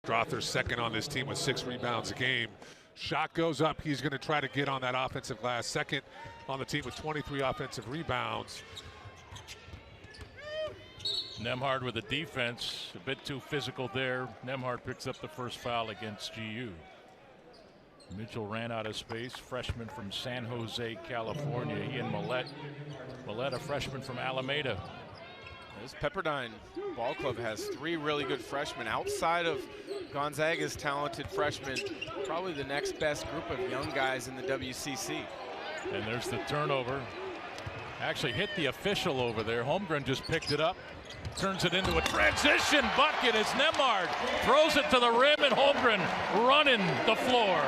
Strother's second on this team with 6 rebounds a game. Shot goes up. He's going to try to get on that offensive glass. Second on the team with 23 offensive rebounds. Nembhard with the defense, a bit too physical there. Nembhard picks up the first foul against GU. Mitchell ran out of space, freshman from San Jose, California. He and Millette, a freshman from Alameda. This Pepperdine ball club has 3 really good freshmen. Outside of Gonzaga's talented freshmen, probably the next best group of young guys in the WCC. And there's the turnover. Actually hit the official over there. Holmgren just picked it up, turns it into a transition bucket as Nembhard throws it to the rim, and Holmgren running the floor.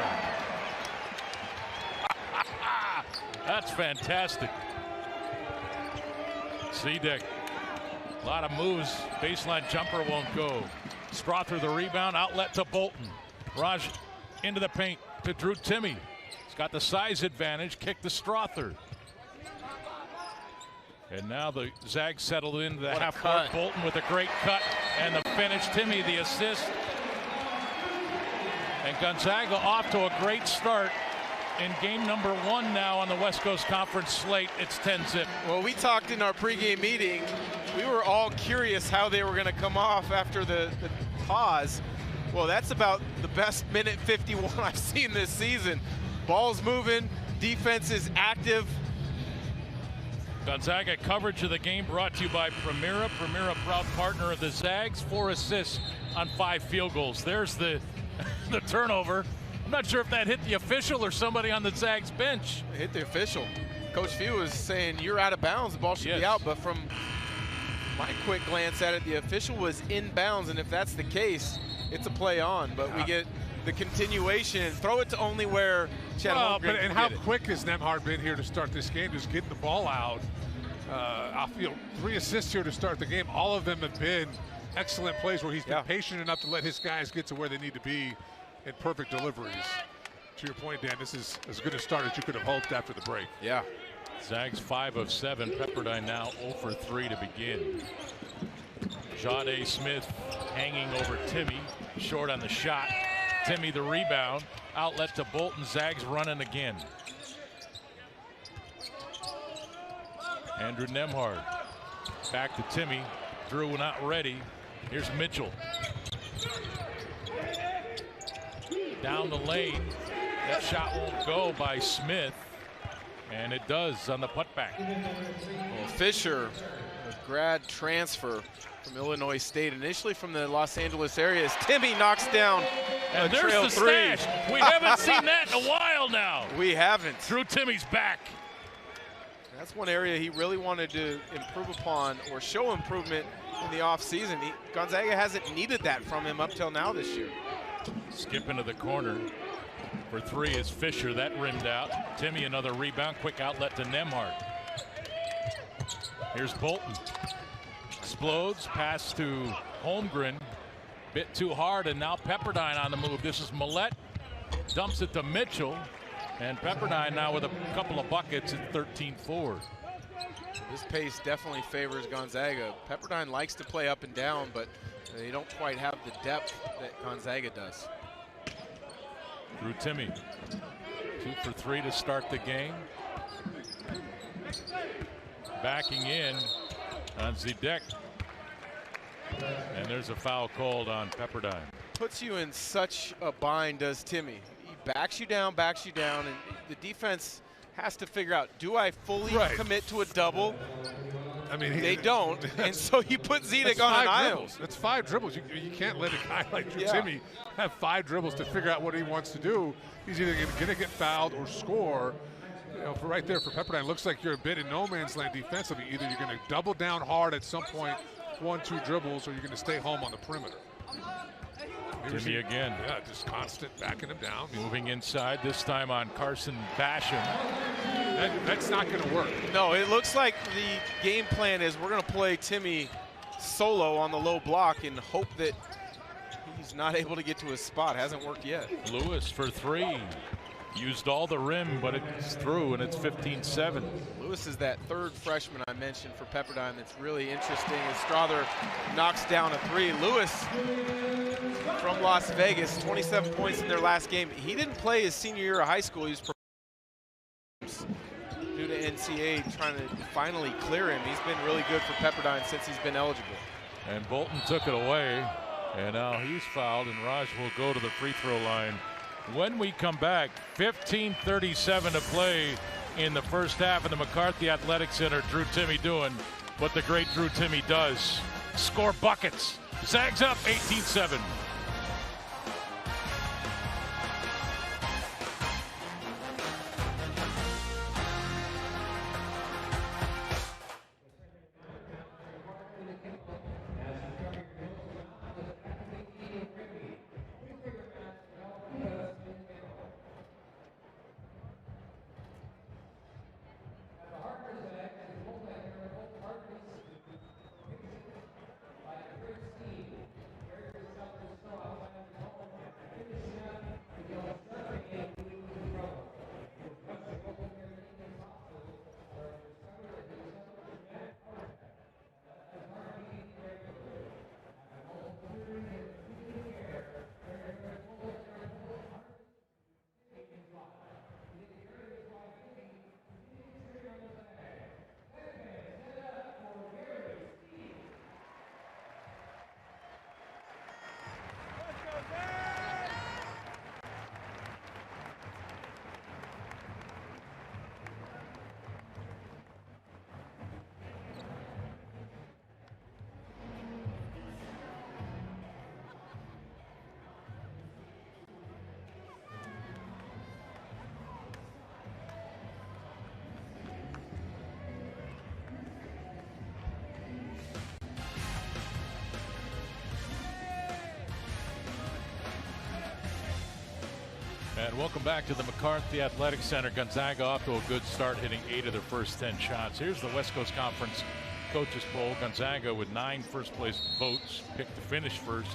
That's fantastic. Zedek. A lot of moves. Baseline jumper won't go. Strother the rebound, outlet to Bolton. Raj into the paint to Drew Timme. He's got the size advantage, kick to Strother. And now the Zags settled into the half court. Bolton with a great cut and the finish. Timme the assist. And Gonzaga off to a great start in game number 1 now on the West Coast Conference slate. It's 10-zip. Well, we talked in our pregame meeting. We were all curious how they were going to come off after the pause. Well, that's about the best minute 51 I've seen this season. Ball's moving, defense is active. Gonzaga coverage of the game brought to you by Primera. Primera, proud partner of the Zags. 4 assists on 5 field goals. There's the turnover. I'm not sure if that hit the official or somebody on the Zags bench. It hit the official. Coach Few was saying you're out of bounds, the ball should be out, but from my quick glance at it, the official was in bounds, and if that's the case, it's a play on. But we get the continuation. Throw it to only where Chet Holmgren and how quick has Nembhard been here to start this game, just getting the ball out. I feel 3 assists here to start the game. All of them have been excellent plays where he's been patient enough to let his guys get to where they need to be in perfect deliveries. To your point, Dan, this is as good a start as you could have hoped after the break. Yeah. Zags 5 of 7. Pepperdine now 0 for 3 to begin. Jade Smith hanging over Timme, short on the shot. Timme the rebound, outlet to Bolton. Zags running again. Andrew Nembhard back to Timme. Drew not ready. Here's Mitchell. Down the lane. That shot won't go by Smith. And it does on the putback. Well, Fisher, a grad transfer from Illinois State, initially from the Los Angeles area, as Timme knocks down and there's the 3. Stash. We haven't seen that in a while now. We haven't. Drew Timme's back. That's one area he really wanted to improve upon or show improvement in the offseason. Gonzaga hasn't needed that from him up till now this year. Skip into the corner. For 3 is Fisher. That rimmed out. Timme another rebound. Quick outlet to Nembhard. Here's Bolton. Explodes. Pass to Holmgren. Bit too hard, and now Pepperdine on the move. This is Millette. Dumps it to Mitchell. And Pepperdine now with a couple of buckets at 13-4. This pace definitely favors Gonzaga. Pepperdine likes to play up and down, but they don't quite have the depth that Gonzaga does. Drew Timme, 2 for 3 to start the game. Backing in on Zedek. And there's a foul called on Pepperdine. Puts you in such a bind, does Timme. He backs you down, and the defense has to figure out, do I fully commit to a double? I mean, they don't, and so you put Zedek on an island. That's 5 dribbles. You can't let a guy like Timme have 5 dribbles to figure out what he wants to do. He's either going to get fouled or score. You know, for right there for Pepperdine, looks like you're a bit in no man's land defensively. Either you're going to double down hard at some point, 1-2 dribbles, or you're going to stay home on the perimeter. Timme again. Yeah, just constant backing him down. Moving inside, this time on Carson Basham. That's not going to work. No, it looks like the game plan is we're going to play Timme solo on the low block and hope that he's not able to get to his spot. Hasn't worked yet. Lewis for 3. Used all the rim, but it's through, and it's 15-7. Lewis is that third freshman I mentioned for Pepperdine that's really interesting. As Strother knocks down a three. Lewis from Las Vegas, 27 points in their last game. He didn't play his senior year of high school. He was due to NCAA trying to finally clear him. He's been really good for Pepperdine since he's been eligible. And Bolton took it away, and now he's fouled, and Raj will go to the free throw line. When we come back, 15:37 to play in the first half of the McCarthy Athletic Center. Drew Timme doing what the great Drew Timme does. Score buckets. Zags up 18-7. And welcome back to the McCarthy Athletic Center. Gonzaga off to a good start, hitting 8 of their first 10 shots. Here's the West Coast Conference Coaches Poll. Gonzaga with 9 first-place votes, picked to finish first.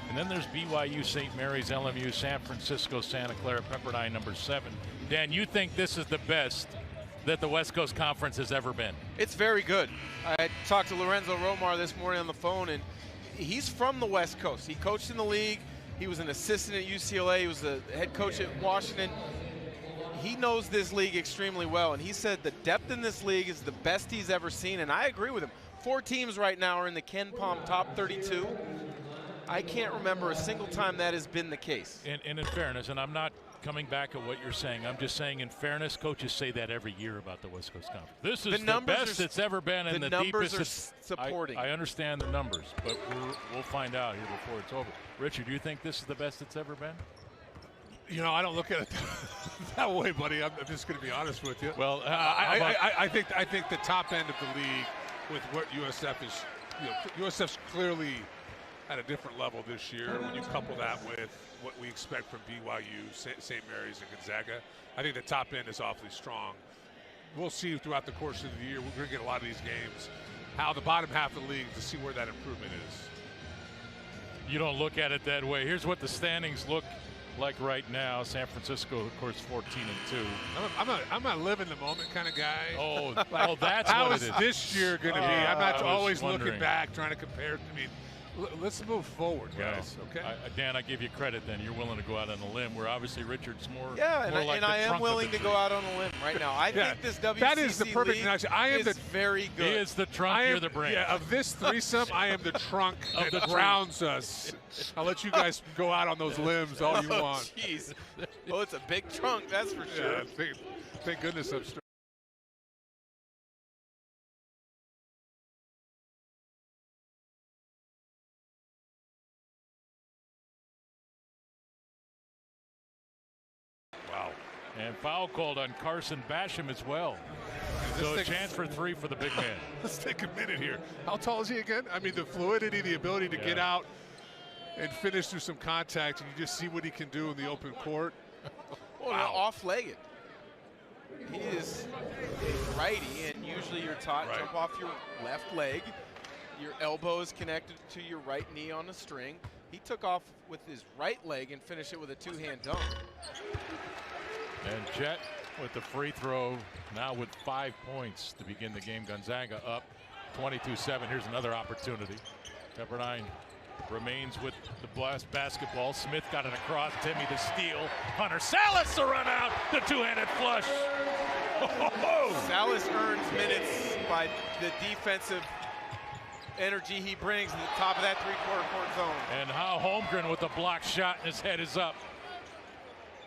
And then there's BYU, St. Mary's, LMU, San Francisco, Santa Clara, Pepperdine, number 7. Dan, you think this is the best that the West Coast Conference has ever been? It's very good. I talked to Lorenzo Romar this morning on the phone, and he's from the West Coast. He coached in the league. He was an assistant at UCLA. He was the head coach at Washington. He knows this league extremely well, and he said the depth in this league is the best he's ever seen, and I agree with him. 4 teams right now are in the Ken Pom top 32. I can't remember a single time that has been the case. And in fairness, and I'm not coming back at what you're saying, I'm just saying in fairness, coaches say that every year about the West Coast Conference. This is the best it's ever been, and the numbers deepest. Are supporting. I understand the numbers, but we'll find out here before it's over. Richard, do you think this is the best it's ever been? You know, I don't look at it that way, buddy. I'm just going to be honest with you. Well, I think the top end of the league with what USF is, USF's clearly at a different level this year. When you couple that with what we expect from BYU, St. Mary's, and Gonzaga, I think the top end is awfully strong. We'll see throughout the course of the year. We're going to get a lot of these games, how the bottom half of the league, to see where that improvement is. You don't look at it that way. Here's what the standings look like right now. San Francisco, of course, 14-2. I'm a live in the moment kind of guy. Oh, that's how what is it is. this year going to be? I'm not always wondering. looking back, trying to compare. I mean, let's move forward, guys. Okay. Dan, I give you credit. Then you're willing to go out on a limb. Where obviously Richard's more. Yeah, more like and I am willing to go out on a limb right now. I think this WCC that is the perfect league is very good. He is the trunk. You're the brain. Yeah, of this threesome, I am the trunk that grounds us. I'll let you guys go out on those limbs all you want. Jeez. Well, it's a big trunk, that's for sure. Yeah, thank goodness I'm strong. Wow. And foul called on Carson Basham as well. So a chance for 3 for the big man. Let's take a minute here. How tall is he again? I mean, the fluidity, the ability to get out and finish through some contact, and you just see what he can do in the open court. Wow. Off-legged. He is a righty, and usually you're taught jump off your left leg. Your elbow is connected to your right knee on a string. He took off with his right leg and finished it with a 2-hand dunk. And Chet with the free throw, now with 5 points to begin the game. Gonzaga up 22-7. Here's another opportunity. Pepperdine remains with the blast basketball. Smith got it across. Timmy the steal. Hunter Salas the run out. The two-handed flush. Salas earns minutes by the defensive energy he brings at the top of that three-quarter court zone. And how Holmgren with a block shot, and his head is up.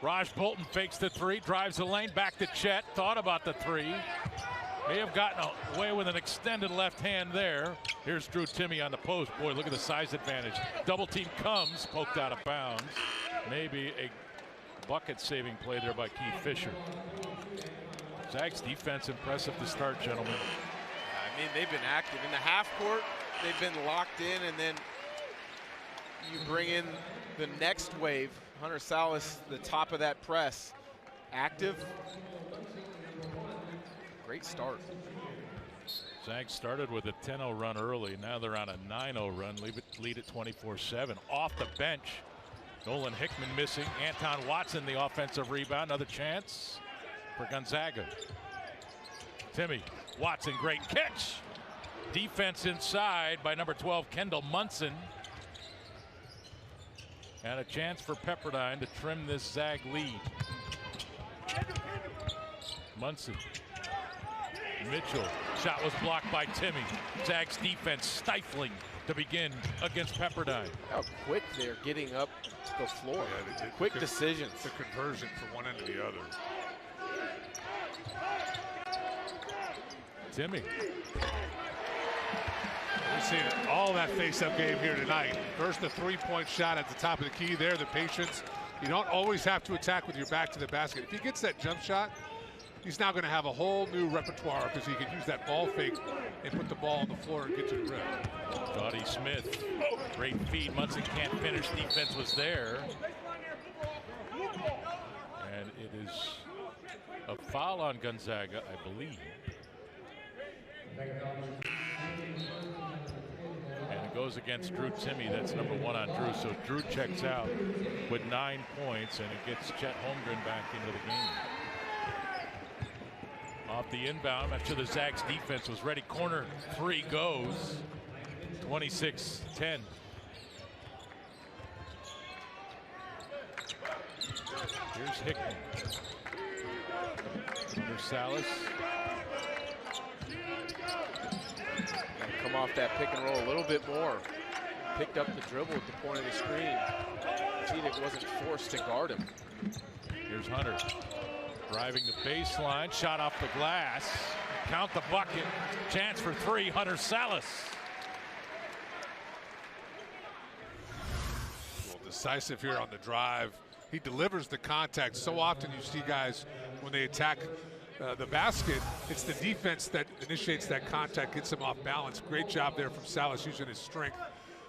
Raj Bolton fakes the three, drives the lane, back to Chet. Thought about the three. May have gotten away with an extended left hand there. Here's Drew Timme on the post. Boy, look at the size advantage. Double team comes, poked out of bounds. Maybe a bucket saving play there by Keith Fisher. Zags defense impressive to start, gentlemen. I mean, they've been active in the half court. They've been locked in, and then you bring in the next wave. Hunter Salas, the top of that press, active. Great start. Zags started with a 10-0 run early. Now they're on a 9-0 run. Lead at 24-7. Off the bench, Nolan Hickman missing. Anton Watson the offensive rebound. Another chance for Gonzaga. Timme, Watson, great catch. Defense inside by number 12, Kendall Munson. And a chance for Pepperdine to trim this Zag lead. Munson. Mitchell. Shot was blocked by Timme. Zags defense stifling to begin against Pepperdine. How quick they're getting up the floor. Yeah, quick decisions. The conversion from one end to the other. Timme. We've seen all that face-up game here tonight. First, the three-point shot at the top of the key there, the patience. You don't always have to attack with your back to the basket. If he gets that jump shot, he's now going to have a whole new repertoire because he can use that ball fake and put the ball on the floor and get to the rim. Dottie Smith, great feed. Munson can't finish. Defense was there. And it is a foul on Gonzaga, I believe. And it goes against Drew Timme. That's number 1 on Drew. So Drew checks out with 9 points, and it gets Chet Holmgren back into the game. Off the inbound, I'm sure the Zags defense was ready. Corner three goes. 26-10. Here's Hickman. Under Salas. Come off that pick and roll a little bit more. Picked up the dribble at the point of the screen. Zedek wasn't forced to guard him. Here's Hunter. Driving the baseline, shot off the glass. Count the bucket. Chance for three, Hunter Salas. Well, decisive here on the drive. He delivers the contact. So often you see guys when they attack the basket, it's the defense that initiates that contact, gets him off balance. Great job there from Salas using his strength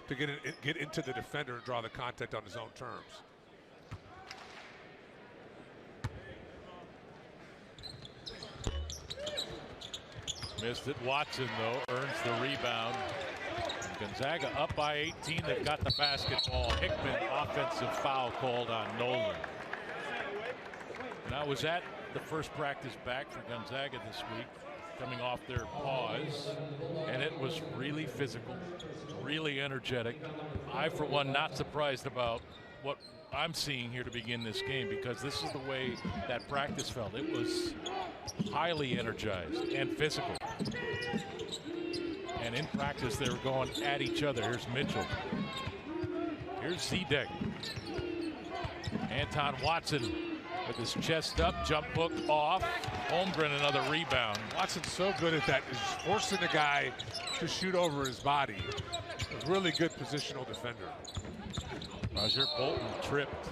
to get into the defender and draw the contact on his own terms. Missed it. Watson, though, earns the rebound. Gonzaga up by 18. They've got the basketball. Hickman, offensive foul called on Nolan. Now, was that the first practice back for Gonzaga this week, coming off their pause, and it was really physical, really energetic. I, for one, not surprised about what I'm seeing here to begin this game, because this is the way that practice felt. It was highly energized and physical. And in practice, they were going at each other. Here's Mitchell. Here's Zedek. Anton Watson with his chest up, jump hook off. Holmgren, another rebound. Watson's so good at that, is forcing the guy to shoot over his body. A really good positional defender. Roger Bolton tripped.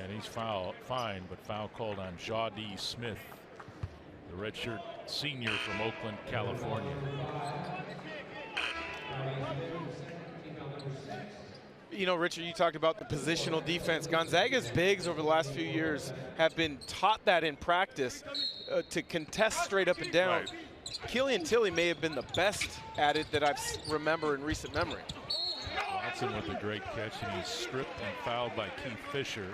And he's fine, but foul called on Jawdee Smith, the redshirt senior from Oakland, California. You know, Richard, you talked about the positional defense. Gonzaga's bigs over the last few years have been taught that in practice to contest straight up and down. Right. Killian Tilly may have been the best at it that I remember in recent memory. Watson with a great catch, and he's stripped and fouled by Keith Fisher.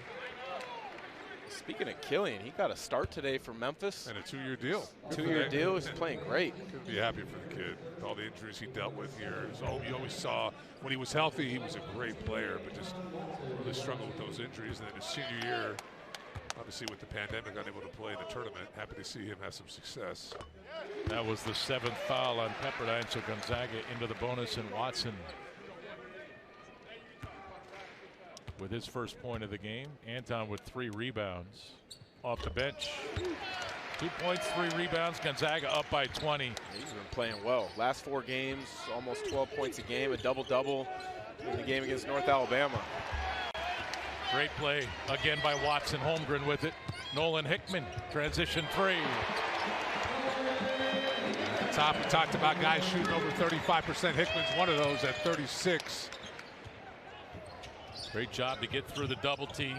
Speaking of Killian, he got a start today for Memphis. And a 2-year deal. 2-year deal. He's playing great. Couldn't be happy for the kid. With all the injuries he dealt with here. So you always saw when he was healthy, he was a great player, but just really struggled with those injuries. And then his senior year, obviously with the pandemic, unable to play in the tournament. Happy to see him have some success. That was the 7th foul on Pepperdine, so Gonzaga into the bonus, and Watson with his first point of the game. Anton with 3 rebounds off the bench. 2 points, 3 rebounds. Gonzaga up by 20. He's been playing well. Last 4 games, almost 12 points a game, a double-double in the game against North Alabama. Great play again by Watson. Holmgren with it. Nolan Hickman, transition 3. At the top, we talked about guys shooting over 35%. Hickman's one of those at 36. Great job to get through the double team.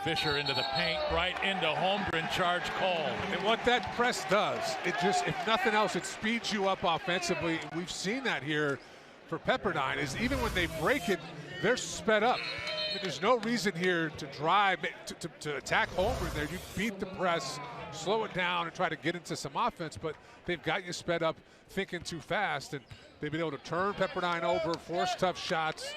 Fisher into the paint, right into Holmgren, charge call. And what that press does, it just, if nothing else, it speeds you up offensively. We've seen that here for Pepperdine, is even when they break it, they're sped up. I mean, there's no reason here to drive, to attack Holmgren there. You beat the press, slow it down, and try to get into some offense, but they've got you sped up thinking too fast, and they've been able to turn Pepperdine over, force tough shots.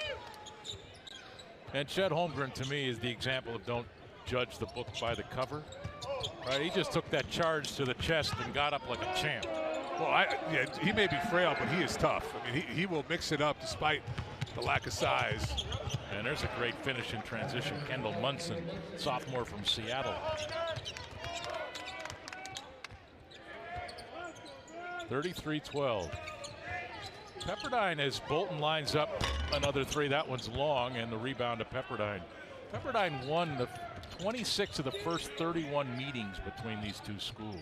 And Chet Holmgren, to me, is the example of don't judge the book by the cover. Right? He just took that charge to the chest and got up like a champ. Well, yeah, he may be frail, but he is tough. I mean, he will mix it up despite the lack of size. And there's a great finish in transition. Kendall Munson, sophomore from Seattle. 33-12. Pepperdine, as Bolton lines up another 3, that one's long, and the rebound to Pepperdine. Pepperdine won the 26 of the first 31 meetings between these two schools.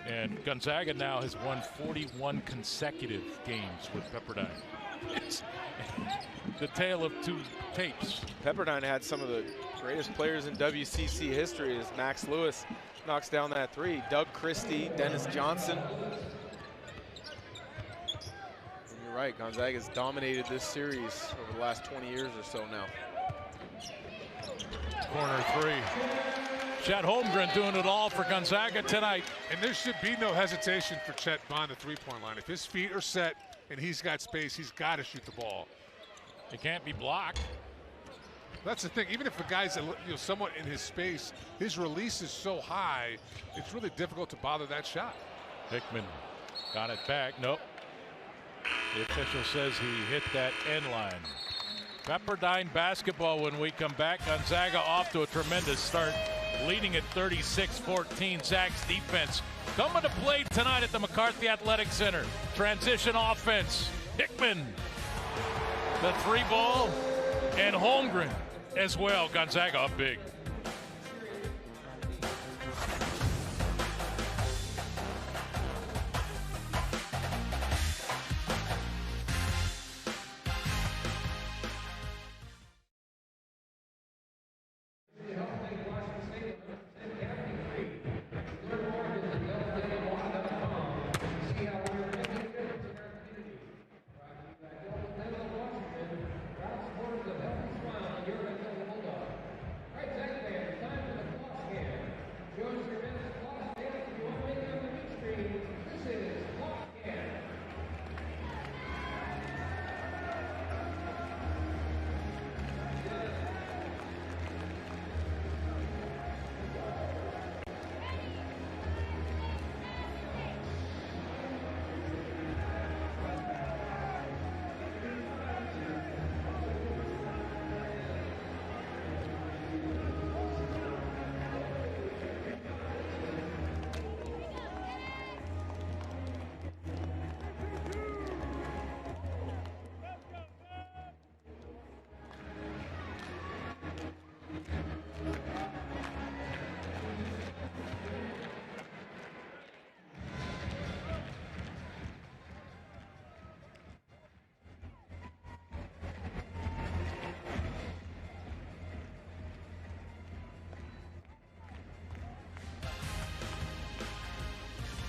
And Gonzaga now has won 41 consecutive games with Pepperdine. It's the tale of 2 tapes. Pepperdine had some of the greatest players in WCC history as Max Lewis knocks down that 3. Doug Christie, Dennis Johnson. You're right, Gonzaga's dominated this series over the last 20 years or so now. Corner 3. Chet Holmgren doing it all for Gonzaga tonight. And there should be no hesitation for Chet behind the 3-point line. If his feet are set and he's got space, he's got to shoot the ball. It can't be blocked. That's the thing. Even if the guy's somewhat in his space, his release is so high, it's really difficult to bother that shot. Hickman got it back. Nope. The official says he hit that end line. Pepperdine basketball when we come back. Gonzaga off to a tremendous start, leading at 36-14. Zag's defense coming to play tonight at the McCarthy Athletic Center. Transition offense. Hickman, the 3 ball, and Holmgren as well. Gonzaga up big.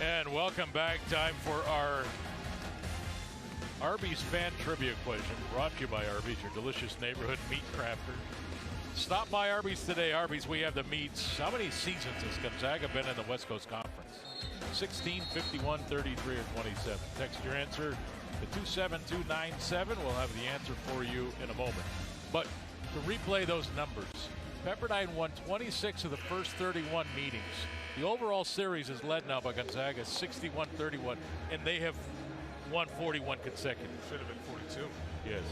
And welcome back. Time for our Arby's fan trivia question, brought to you by Arby's, your delicious neighborhood meat crafter. Stop by Arby's today. Arby's, we have the meats. How many seasons has Gonzaga been in the West Coast Conference? 16, 51, 33, or 27. Text your answer to 27297. We'll have the answer for you in a moment. But to replay those numbers, Pepperdine won 26 of the first 31 meetings. The overall series is led now by Gonzaga 61-31, and they have won 41 consecutive. Should have been 42. Yes.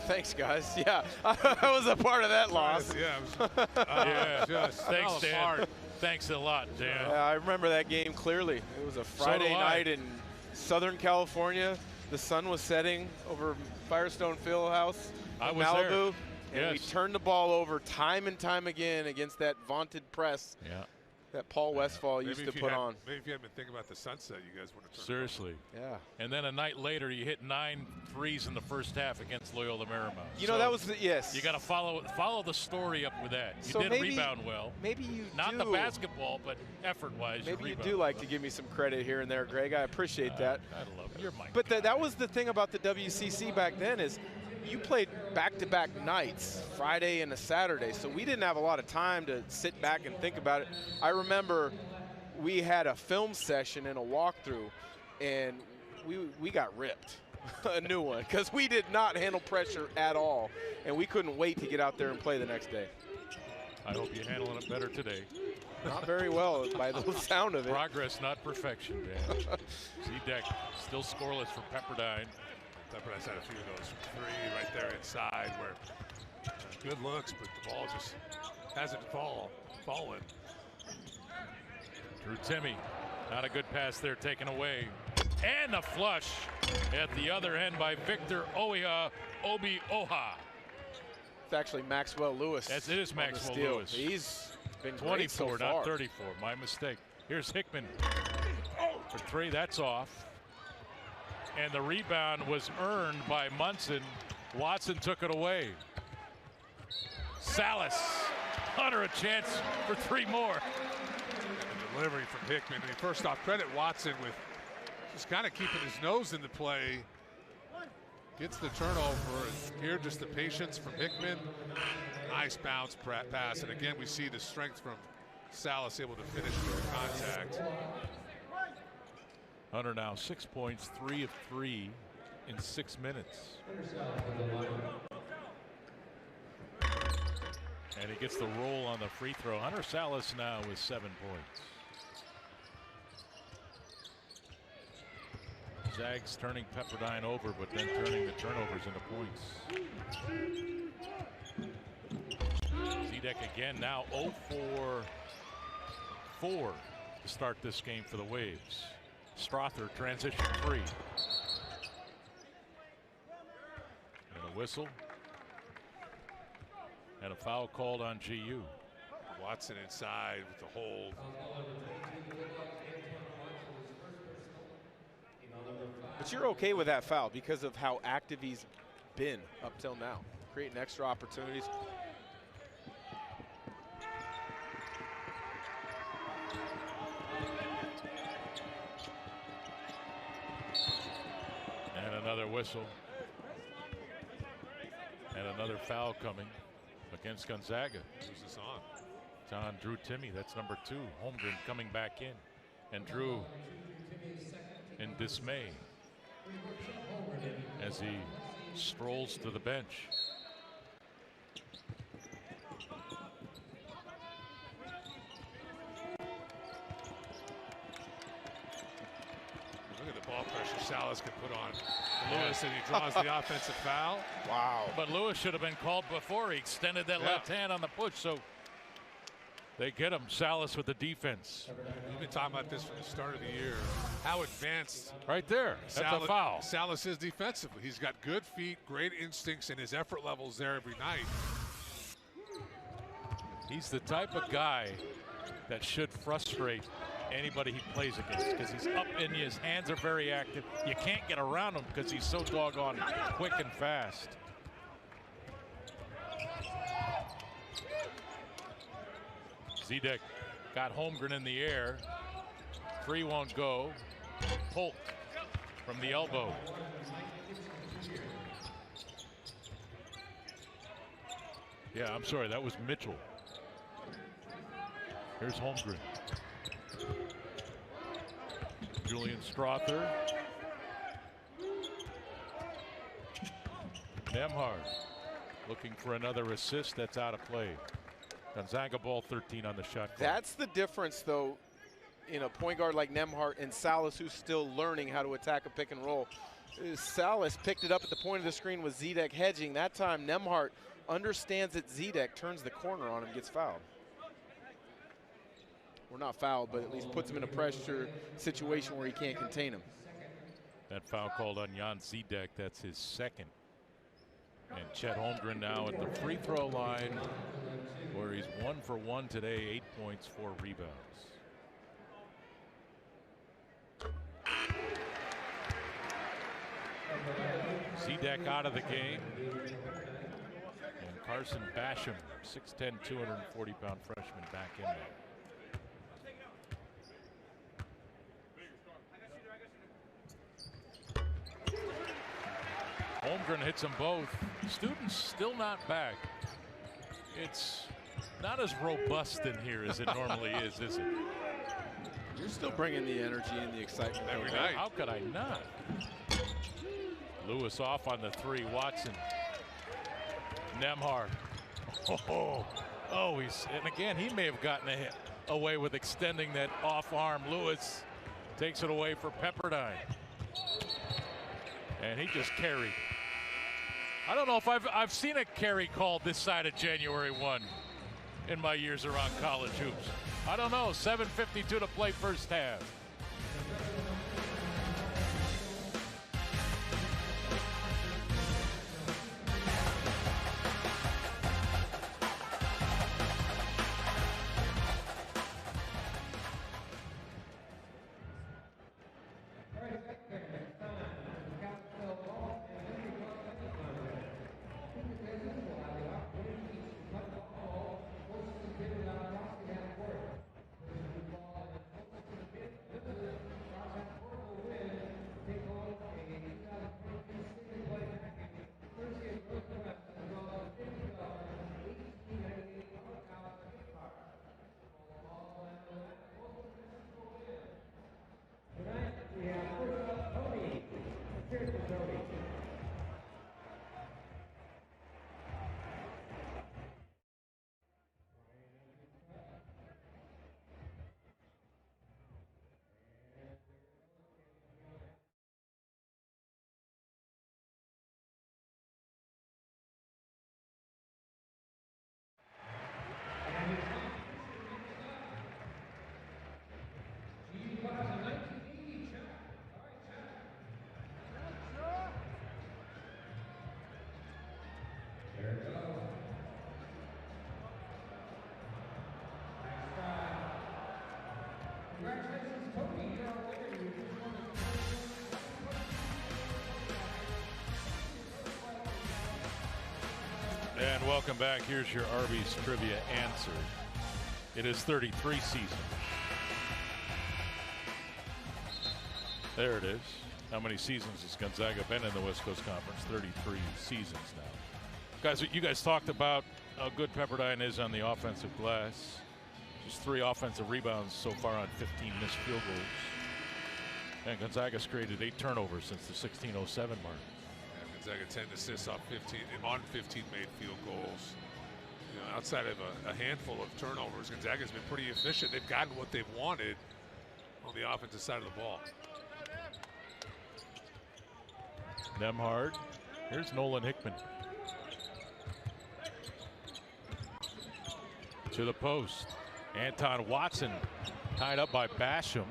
Thanks, guys. Yeah, I was a part of that loss. Yeah. Thanks, Dan. Thanks a lot, Dan. Yeah, I remember that game clearly. It was a Friday night in Southern California. The sun was setting over Firestone Fieldhouse in Malibu. There. And we turned the ball over time and time again against that vaunted press that Paul Westphal used to put on. Maybe if you hadn't been thinking about the sunset, you guys would have turned. Seriously. Yeah. And then a night later, you hit 9 threes in the first half against Loyola Marymount. You know, that was You got to follow the story up with that. You did rebound well. Maybe you Not in the basketball, but effort-wise. Maybe you do like to give me some credit here and there, Greg. I appreciate that. I love it. You're my But that was the thing about the WCC back then is you played back-to-back nights, Friday and a Saturday, so we didn't have a lot of time to sit back and think about it. I remember we had a film session and a walkthrough, and we got ripped, a new one, because we did not handle pressure at all, and we couldn't wait to get out there and play the next day. I hope you're handling it better today. Not very well by the sound of it. Progress, not perfection, Dan. Z-Deck still scoreless for Pepperdine. Pepperdine's had a few of those from 3 right there inside where good looks, but the ball just hasn't fallen. Drew Timme, not a good pass there taken away. And a flush at the other end by Victor Obi-Oha. It's actually Maxwell Lewis. Yes, it is Maxwell Lewis. He's been 24, so far. not 34. My mistake. Here's Hickman for 3. That's off. And the rebound was earned by Munson. Watson took it away. Salas, Hunter a chance for 3 more. And delivery from Hickman. And first off, credit Watson with just kind of keeping his nose in the play. Gets the turnover. And here just the patience from Hickman. Nice bounce pass. And again, we see the strength from Salas able to finish with the contact. Hunter now 6 points, 3 of 3 in 6 minutes. And he gets the roll on the free throw. Hunter Salas now with 7 points. Zags turning Pepperdine over, but then turning the turnovers into points. Z-Deck again now 0 for 4 to start this game for the Waves. Strother transition 3. And a whistle. And a foul called on GU. Watson inside with the hold. But you're okay with that foul because of how active he's been up till now, creating extra opportunities. Another whistle. And another foul coming against Gonzaga. Who's this on? It's on Drew Timme. That's number 2. Holmgren coming back in. And Drew in dismay as he strolls to the bench. Look at the ball pressure Salas can put on Lewis, and he draws the offensive foul. Wow. But Lewis should have been called before he extended that left hand on the push, so they get him. Salas with the defense. We've been talking about this from the start of the year. How advanced. Right there. That's a foul. Salas is defensively. He's got good feet, great instincts, and his effort level's there every night. He's the type of guy that should frustrate anybody he plays against because he's up and his hands are very active. You can't get around him because he's so doggone quick and fast. Z-Deck got Holmgren in the air. 3 won't go. Polk from the elbow. Yeah, I'm sorry, that was Mitchell. Here's Holmgren. Julian Strother. Nemhard looking for another assist. That's out of play. Gonzaga ball 13 on the shot clock. That's the difference, though, in a point guard like Nemhard and Salas, who's still learning how to attack a pick and roll. Salas picked it up at the point of the screen with Zedek hedging. That time, Nemhard understands that Zedek turns the corner on him, gets fouled. Or not fouled, but at least puts him in a pressure situation where he can't contain him. That foul called on Jan Zedek. That's his second. And Chet Holmgren now at the free throw line, where he's 1 for 1 today, 8 points, 4 rebounds. Zedek out of the game. And Carson Basham, 6'10", 240-pound freshman, back in there. Holmgren hits them both. Students still not back. It's not as robust in here as it normally is it? You're still bringing the energy and the excitement every night. How could I not? Lewis off on the three. Watson. Nemhard. Oh, and again, he may have gotten away with extending that off arm. Lewis takes it away for Pepperdine. And he just carried. I don't know if I've seen a carry called this side of January 1 in my years around college hoops. I don't know. 7:52 to play first half. And welcome back. Here's your Arby's trivia answer. It is 33 seasons. There it is. How many seasons has Gonzaga been in the West Coast Conference? 33 seasons now. Guys, you guys talked about how good Pepperdine is on the offensive glass. Just 3 offensive rebounds so far on 15 missed field goals. And Gonzaga's created 8 turnovers since the 1607 mark. Gonzaga 10 assists on 15 made field goals. You know, outside of a handful of turnovers, Gonzaga's been pretty efficient. They've gotten what they've wanted on the offensive side of the ball. Nemhard. Here's Nolan Hickman. To the post. Anton Watson tied up by Basham.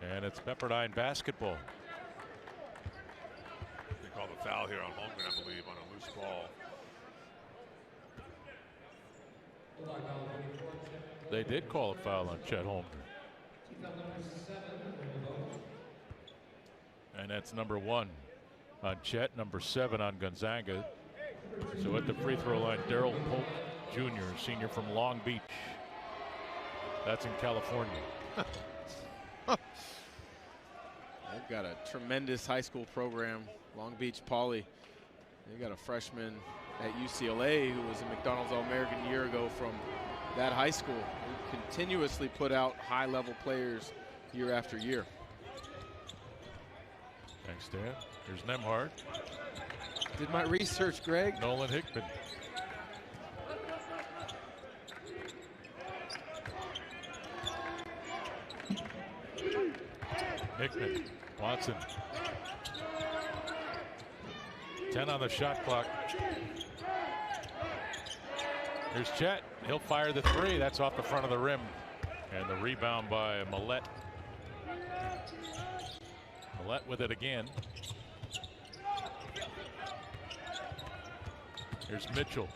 And it's Pepperdine basketball. They call the foul here on Holmgren, I believe, on a loose ball. They did call a foul on Chet Holmgren. And that's number 1 on Chet, number 7 on Gonzaga. So at the free throw line, Darryl Polk Jr., senior from Long Beach. That's in California. They've got a tremendous high school program, Long Beach Poly. They've got a freshman at UCLA, who was a McDonald's All-American a year ago from that high school, who continuously put out high-level players year after year. Thanks, Dan. Here's Nembhard. Did my research, Greg. Nolan Hickman. Hickman. Watson. 10 on the shot clock. Here's Chet. He'll fire the three. That's off the front of the rim. And the rebound by Millett. Millett with it again. Here's Mitchell.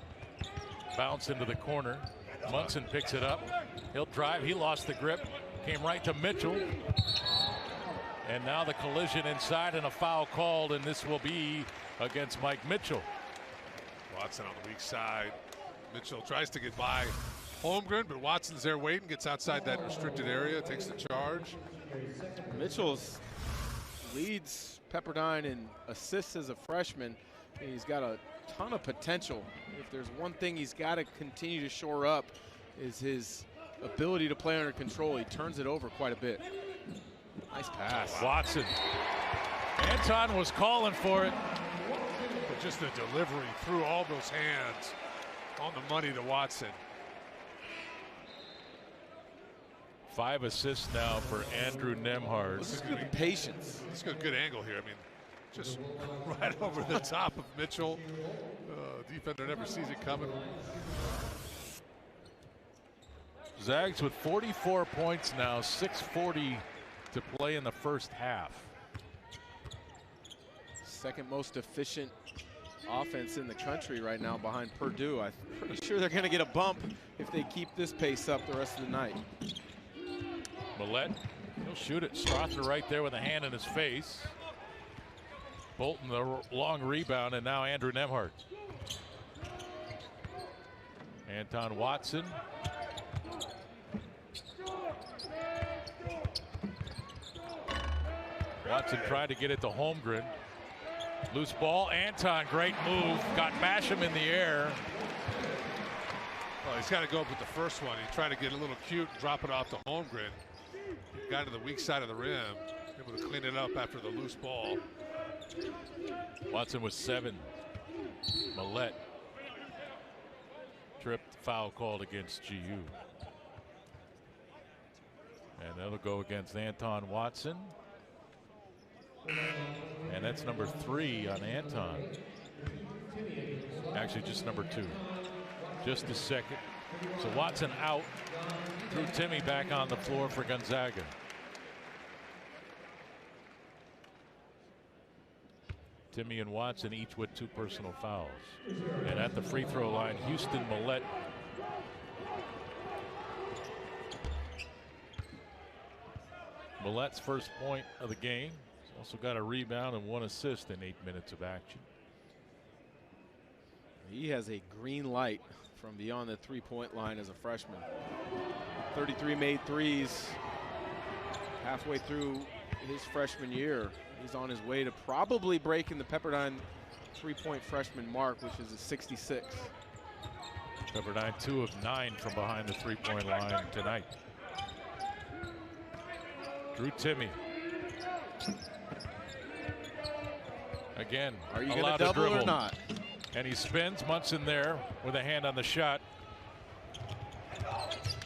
Bounce into the corner. Munson picks it up. He'll drive. He lost the grip. Came right to Mitchell. And now the collision inside and a foul called, and this will be against Mike Mitchell. Watson on the weak side. Mitchell tries to get by Holmgren, but Watson's there waiting, gets outside that restricted area, takes the charge. Mitchell leads Pepperdine in assists as a freshman. He's got a ton of potential. If there's one thing he's got to continue to shore up is his ability to play under control. He turns it over quite a bit. Nice pass. Watson. Anton was calling for it. But just the delivery through all those hands on the money to Watson. 5 assists now for Andrew Nembhard. This is good patience. This is a good angle here. I mean, just right over the top of Mitchell. Defender never sees it coming. Zags with 44 points now, 6:40 to play in the first half. Second most efficient offense in the country right now behind Purdue. I'm pretty sure they're going to get a bump if they keep this pace up the rest of the night. Millett, he'll shoot it. Strother right there with a hand in his face. Bolton the long rebound, and now Andrew Nembhard. Anton Watson. Watson tried to get it to Holmgren. Loose ball. Anton, great move. Got Basham in the air. Well, he's got to go up with the first one. He tried to get a little cute and drop it off to Holmgren. Got to the weak side of the rim. Able to clean it up after the loose ball. Watson with 7. Millett. Tripped, foul called against GU. And that'll go against Anton Watson. And that's number 3 on Anton. Actually, just number 2. Just a second. So Watson out. Drew Timme back on the floor for Gonzaga. Timme and Watson each with 2 personal fouls. And at the free throw line, Houston Millett. Millett's first point of the game. He's also got a rebound and 1 assist in 8 minutes of action. He has a green light from beyond the three-point line as a freshman. 33 made threes halfway through his freshman year. He's on his way to probably breaking the Pepperdine three-point freshman mark, which is a 66. Pepperdine 2 of 9 from behind the three-point line tonight. Drew Timme. Again, are you going to double or not? And he spins. Munson there with a hand on the shot.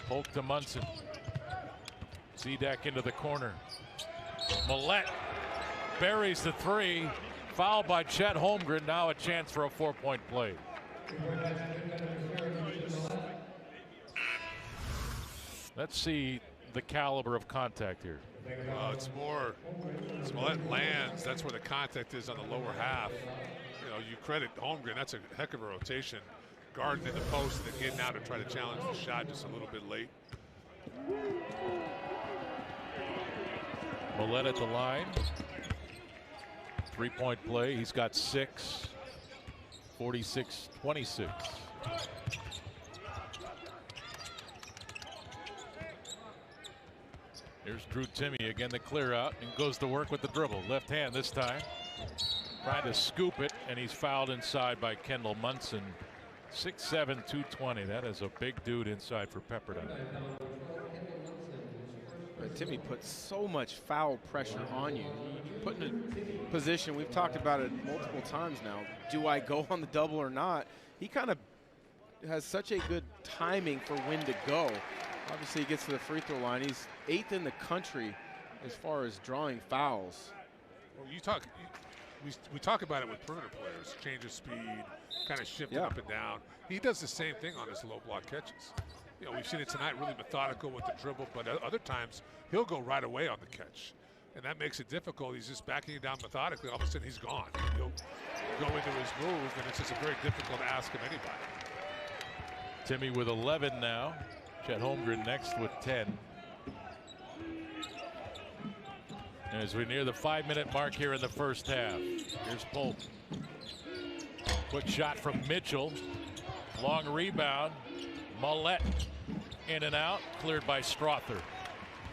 Polk to Munson. Zedek into the corner. Millett buries the 3. Fouled by Chet Holmgren. Now a chance for a 4-point play. Let's see the caliber of contact here. It's more, Millett lands. That's where the contact is on the lower half. You know, you credit Holmgren. That's a heck of a rotation. Guarding in the post and then getting out to try to challenge the shot just a little bit late. Millett at the line. 3-point play. He's got 6. 46-26. Here's Drew Timme again, the clear out, and goes to work with the dribble. Left hand this time. Trying to scoop it, and he's fouled inside by Kendall Munson. 6'7", 220. That is a big dude inside for Pepperdine. But Timmy puts so much foul pressure on you. You put in a position, we've talked about it multiple times now. Do I go on the double or not? He kind of has such a good timing for when to go. Obviously, he gets to the free throw line. He's 8th in the country as far as drawing fouls. Well, we talk about it with perimeter players, change of speed, kind of shifting up and down. He does the same thing on his low block catches. You know, we've seen it tonight, really methodical with the dribble, but other times he'll go right away on the catch. And that makes it difficult. He's just backing it down methodically. All of a sudden he's gone. He'll go into his move, and it's just a very difficult ask of anybody. Timmy with 11 now. Chet Holmgren next with 10. As we near the 5-minute mark here in the first half. Here's Polk. Quick shot from Mitchell. Long rebound. Millette in and out. Cleared by Strother.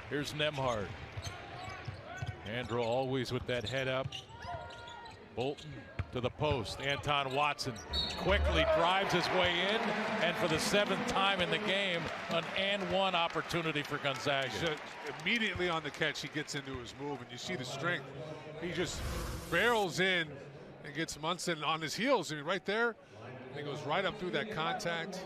Here's Nembhard. Andrew always with that head up. Bolton to the post. Anton Watson quickly drives his way in, and for the 7th time in the game, an and-one opportunity for Gonzaga. So immediately on the catch, he gets into his move, and you see the strength. He just barrels in and gets Munson on his heels. I mean, right there, he goes right up through that contact.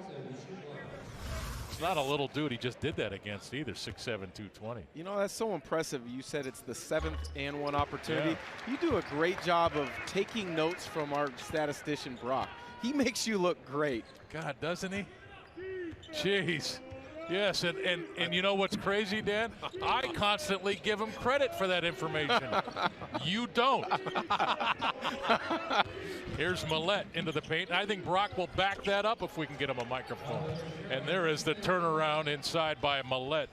It's not a little dude he just did that against either. 6'7", 220. You know, that's so impressive. You said it's the 7th and one opportunity. Yeah. You do a great job of taking notes from our statistician Brock. He makes you look great. God, doesn't he? Jeez. Yes, and you know what's crazy, Dan? I constantly give him credit for that information. You don't. Here's Millette into the paint. I think Brock will back that up if we can get him a microphone. And there is the turnaround inside by Millette.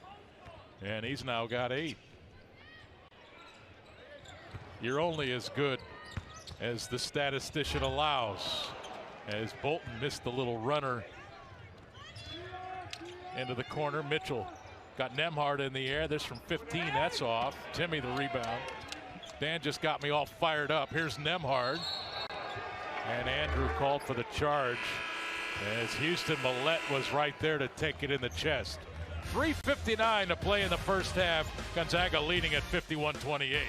And he's now got 8. You're only as good as the statistician allows. As Bolton missed the little runner into the corner. Mitchell got Nembhard in the air. This from 15. That's off. Timmy the rebound. Dan just got me all fired up. Here's Nembhard. And Andrew called for the charge as Houston Millette was right there to take it in the chest. 3:59 to play in the first half. Gonzaga leading at 51-28.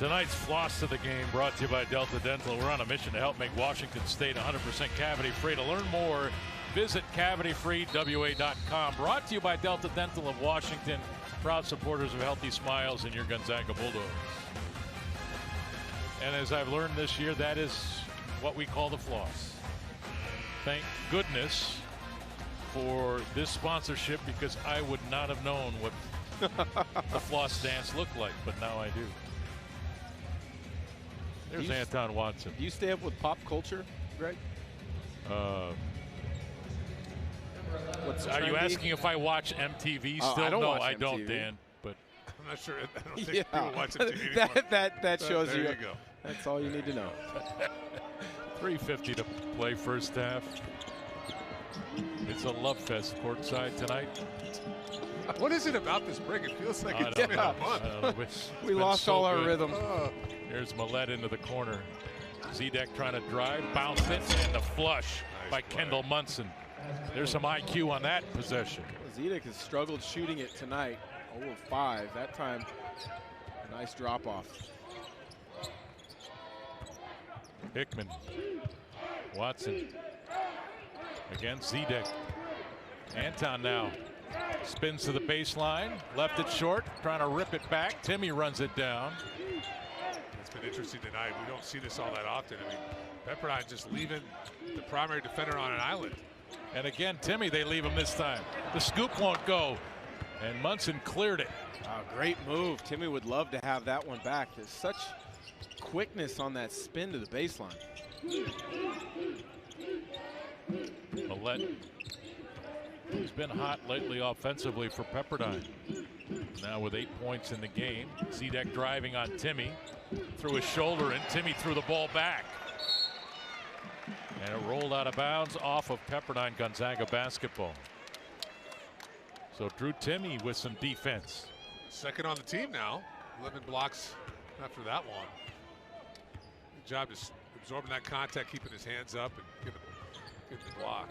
Tonight's floss of the game brought to you by Delta Dental. We're on a mission to help make Washington State 100% cavity free. To learn more, visit cavityfreewa.com. Brought to you by Delta Dental of Washington, proud supporters of Healthy Smiles and your Gonzaga Bulldogs. And as I've learned this year, that is what we call the floss. Thank goodness for this sponsorship, because I would not have known what the floss dance looked like, but now I do. There's Anton Watson. Do you stay up with pop culture, Greg? Are you asking if I watch MTV still? I don't no, watch I MTV. don't, Dan. But I'm not sure. I don't think people watch the TV that shows there you. You go. That's all you need to know. 3:50 to play first half. It's a love fest courtside tonight. What is it about this break? It feels like it's been a month. We lost all our rhythm. Here's Millett into the corner. Zedek trying to drive, bounced it, and the flush by Kendall Munson. There's some IQ on that possession. Zedek has struggled shooting it tonight. 0 of 5. That time, a nice drop off. Hickman. Watson. Against Zedek. Anton now. Spins to the baseline. Left it short. Trying to rip it back. Timmy runs it down. It's been interesting tonight. We don't see this all that often. I mean, Pepperdine just leaving the primary defender on an island. And again, Timmy, they leave him this time. The scoop won't go. And Munson cleared it. Great move. Timmy would love to have that one back. There's such quickness on that spin to the baseline. Millett, who's been hot lately offensively for Pepperdine. Now with 8 points in the game. Zedek driving on Timmy. Threw his shoulder and Timmy threw the ball back. And it rolled out of bounds off of Pepperdine Gonzaga basketball. So Drew Timmy with some defense. Second on the team now. 11 blocks after that one. Good job just absorbing that contact, keeping his hands up and getting the block.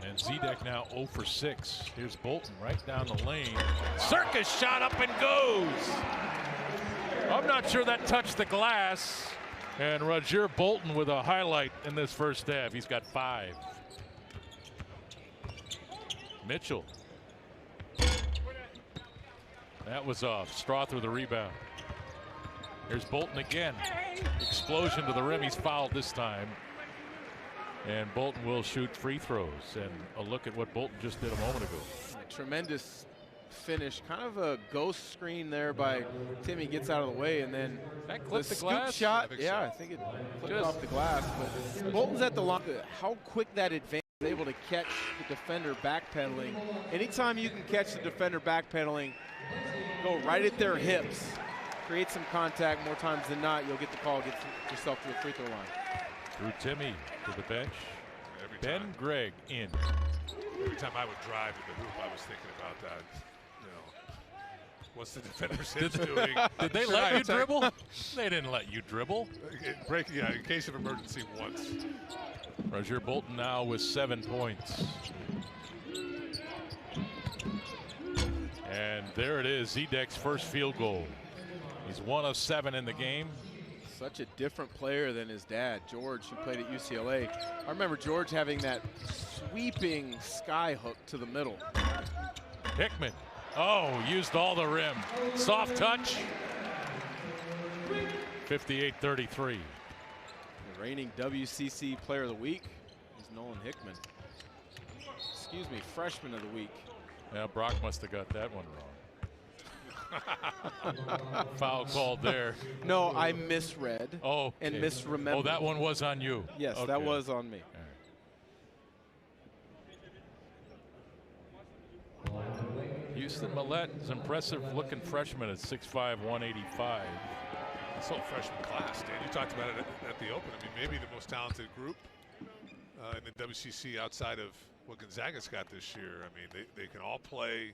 And Zedek now 0 for 6. Here's Bolton right down the lane. Circus shot up and goes. I'm not sure that touched the glass. And Roger Bolton with a highlight in this first half. He's got 5. Mitchell. That was off. Strother with the rebound. Here's Bolton again. Explosion to the rim. He's fouled this time. And Bolton will shoot free throws. And a look at what Bolton just did a moment ago. Tremendous finish. Kind of a ghost screen there by Timmy. Gets out of the way. And then that clipped the scoop glass? shot. I think it clipped off the glass. But Bolton's at the line. How quick that advance. Able to catch the defender backpedaling. Anytime you can catch the defender backpedaling, go right at their hips, create some contact. More times than not, you'll get the call, get yourself to the free throw line. Drew Timmy to the bench. Ben Gregg in. Every time I would drive to the hoop, I was thinking about that. You know, what's the defender's hips doing? Did they let you dribble? They didn't let you dribble. In case of emergency once. Roger Bolton now with 7 points. And there it is, Zedek's first field goal. He's 1 of 7 in the game. Such a different player than his dad, George, who played at UCLA. I remember George having that sweeping sky hook to the middle. Hickman. Oh, used all the rim. Soft touch. 58-33. The reigning WCC Player of the Week is Nolan Hickman. Excuse me, Freshman of the Week. Yeah, Brock must have got that one wrong. Foul called there. No, I misread and misremembered. Oh, that one was on you. Yes, okay. That was on me. Houston Millett is impressive looking freshman at 6'5", 185. This whole freshman class, Dan, you talked about it at the open. I mean, maybe the most talented group in the WCC outside of what Gonzaga's got this year. I mean, they can all play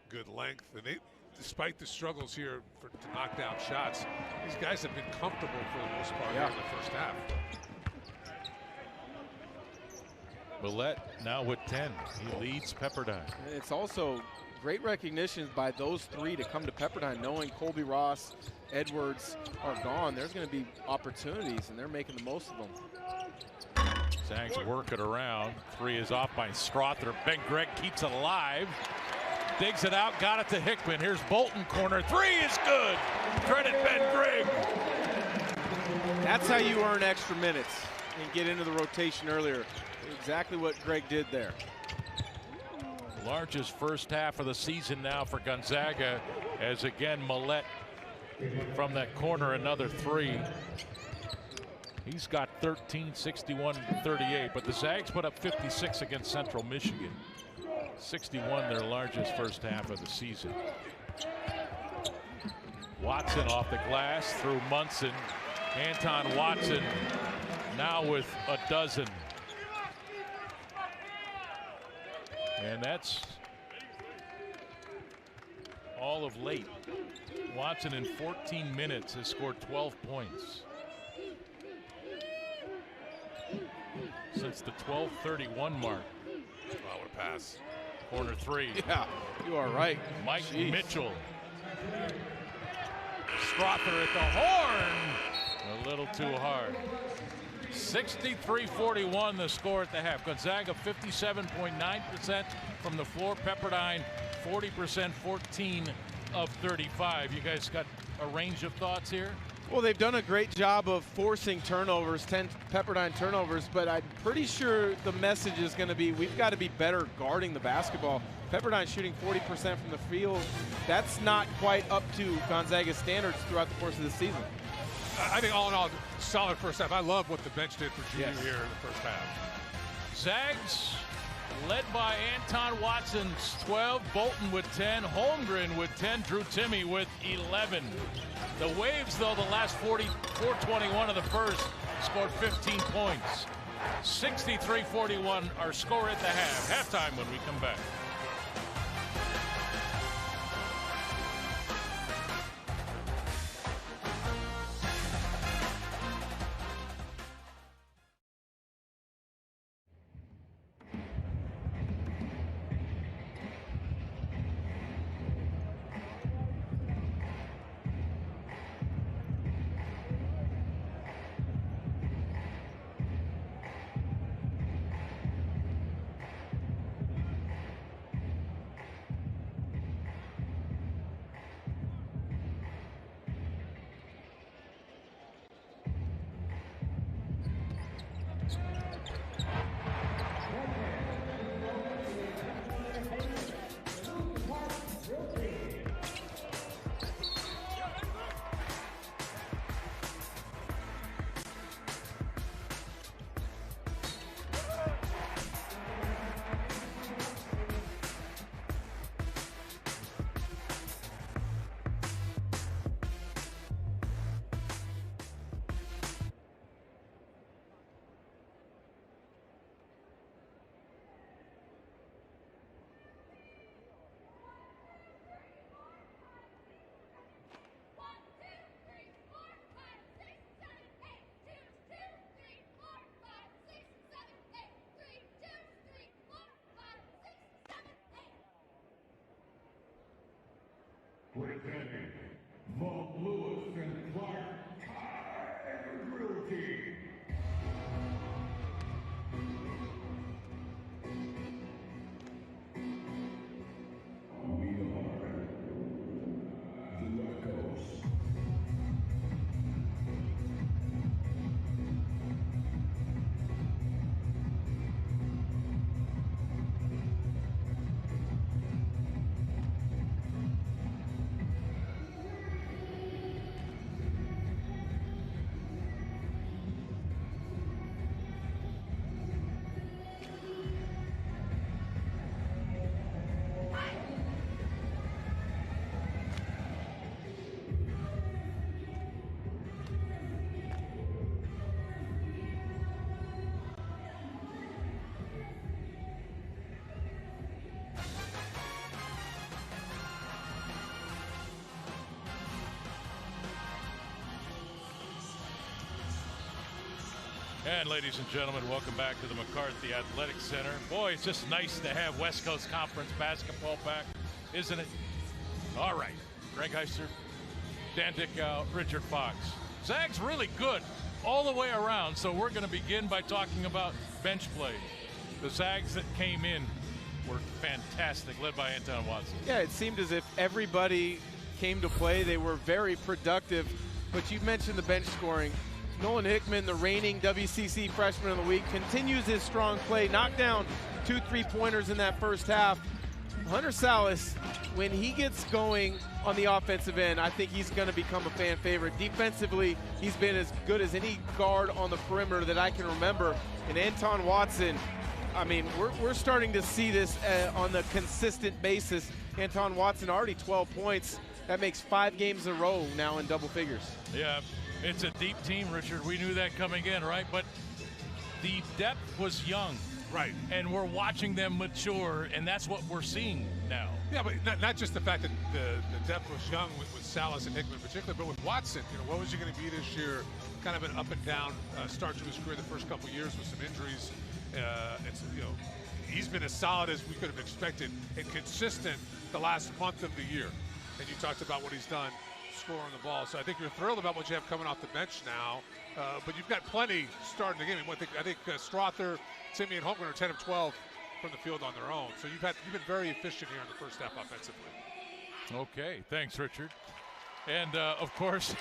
good length, and they, despite the struggles here to knock down shots, these guys have been comfortable for the most part in the first half. Millett now with 10. He leads Pepperdine. And it's also great recognition by those 3 to come to Pepperdine, knowing Colby Ross, Edwards are gone. There's going to be opportunities, and they're making the most of them. Zags work it around. 3 is off by Strother. Ben Gregg keeps it alive. Digs it out, got it to Hickman. Here's Bolton corner. 3 is good. Credit Ben Gregg. That's how you earn extra minutes and get into the rotation earlier. Exactly what Gregg did there. Largest first half of the season now for Gonzaga, as again Millett from that corner, another 3. He's got 13, 61, 38, but the Zags put up 56 against Central Michigan. 61, their largest first half of the season. Watson off the glass through Munson. Anton Watson now with a dozen. And that's all of late. Watson in 14 minutes has scored 12 points. Since the 12:31 mark. Oh, what a pass. Corner three. Yeah, you are right. Mike Mitchell. Strother at the horn. A little too hard. 63-41 the score at the half. Gonzaga 57.9% from the floor. Pepperdine 40%, 14 of 35. You guys got a range of thoughts here? Well, they've done a great job of forcing turnovers, 10 Pepperdine turnovers, but I'm pretty sure the message is going to be we've got to be better guarding the basketball. Pepperdine shooting 40% from the field. That's not quite up to Gonzaga's standards throughout the course of the season. I think all in all, solid first half. I love what the bench did for GU here in the first half. Zags led by Anton Watson, 12, Bolton with 10, Holmgren with 10, Drew Timme with 11. The Waves, though, the last 4:21 of the first, scored 15 points. 63-41, our score at the half. Halftime when we come back. Presenting Von Lewis and Clark Tire Drill Team. We are the Echoes. And ladies and gentlemen, welcome back to the McCarthy Athletic Center. Boy, it's just nice to have West Coast Conference basketball back, isn't it? All right, Greg Heister, Dan Dickow, Richard Fox. Zags really good all the way around, so we're going to begin by talking about bench play. The Zags that came in were fantastic, led by Anton Watson. Yeah, it seemed as if everybody came to play. They were very productive, but you mentioned the bench scoring. Nolan Hickman, the reigning WCC Freshman of the Week, continues his strong play. Knocked down 2 3-pointers in that first half. Hunter Salas, when he gets going on the offensive end, I think he's going to become a fan favorite. Defensively, he's been as good as any guard on the perimeter that I can remember. And Anton Watson, I mean, we're starting to see this on a consistent basis. Anton Watson already 12 points. That makes 5 games in a row now in double figures. Yeah, it's a deep team, Richard. We knew that coming in, right? But the depth was young. Right. And we're watching them mature, and that's what we're seeing now. Yeah, but not just the fact that the depth was young with Salas and Hickman in particular, but with Watson, what was he going to be this year? Kind of an up and down start to his career the first couple of years with some injuries. He's been as solid as we could have expected and consistent the last month of the year. And you talked about what he's done scoring the ball. So I think you're thrilled about what you have coming off the bench now. But you've got plenty starting the game. I think Strother, Timmy, and Holmgren are 10 of 12 from the field on their own. So you've been very efficient here in the first half offensively. Okay, thanks, Richard. And of course,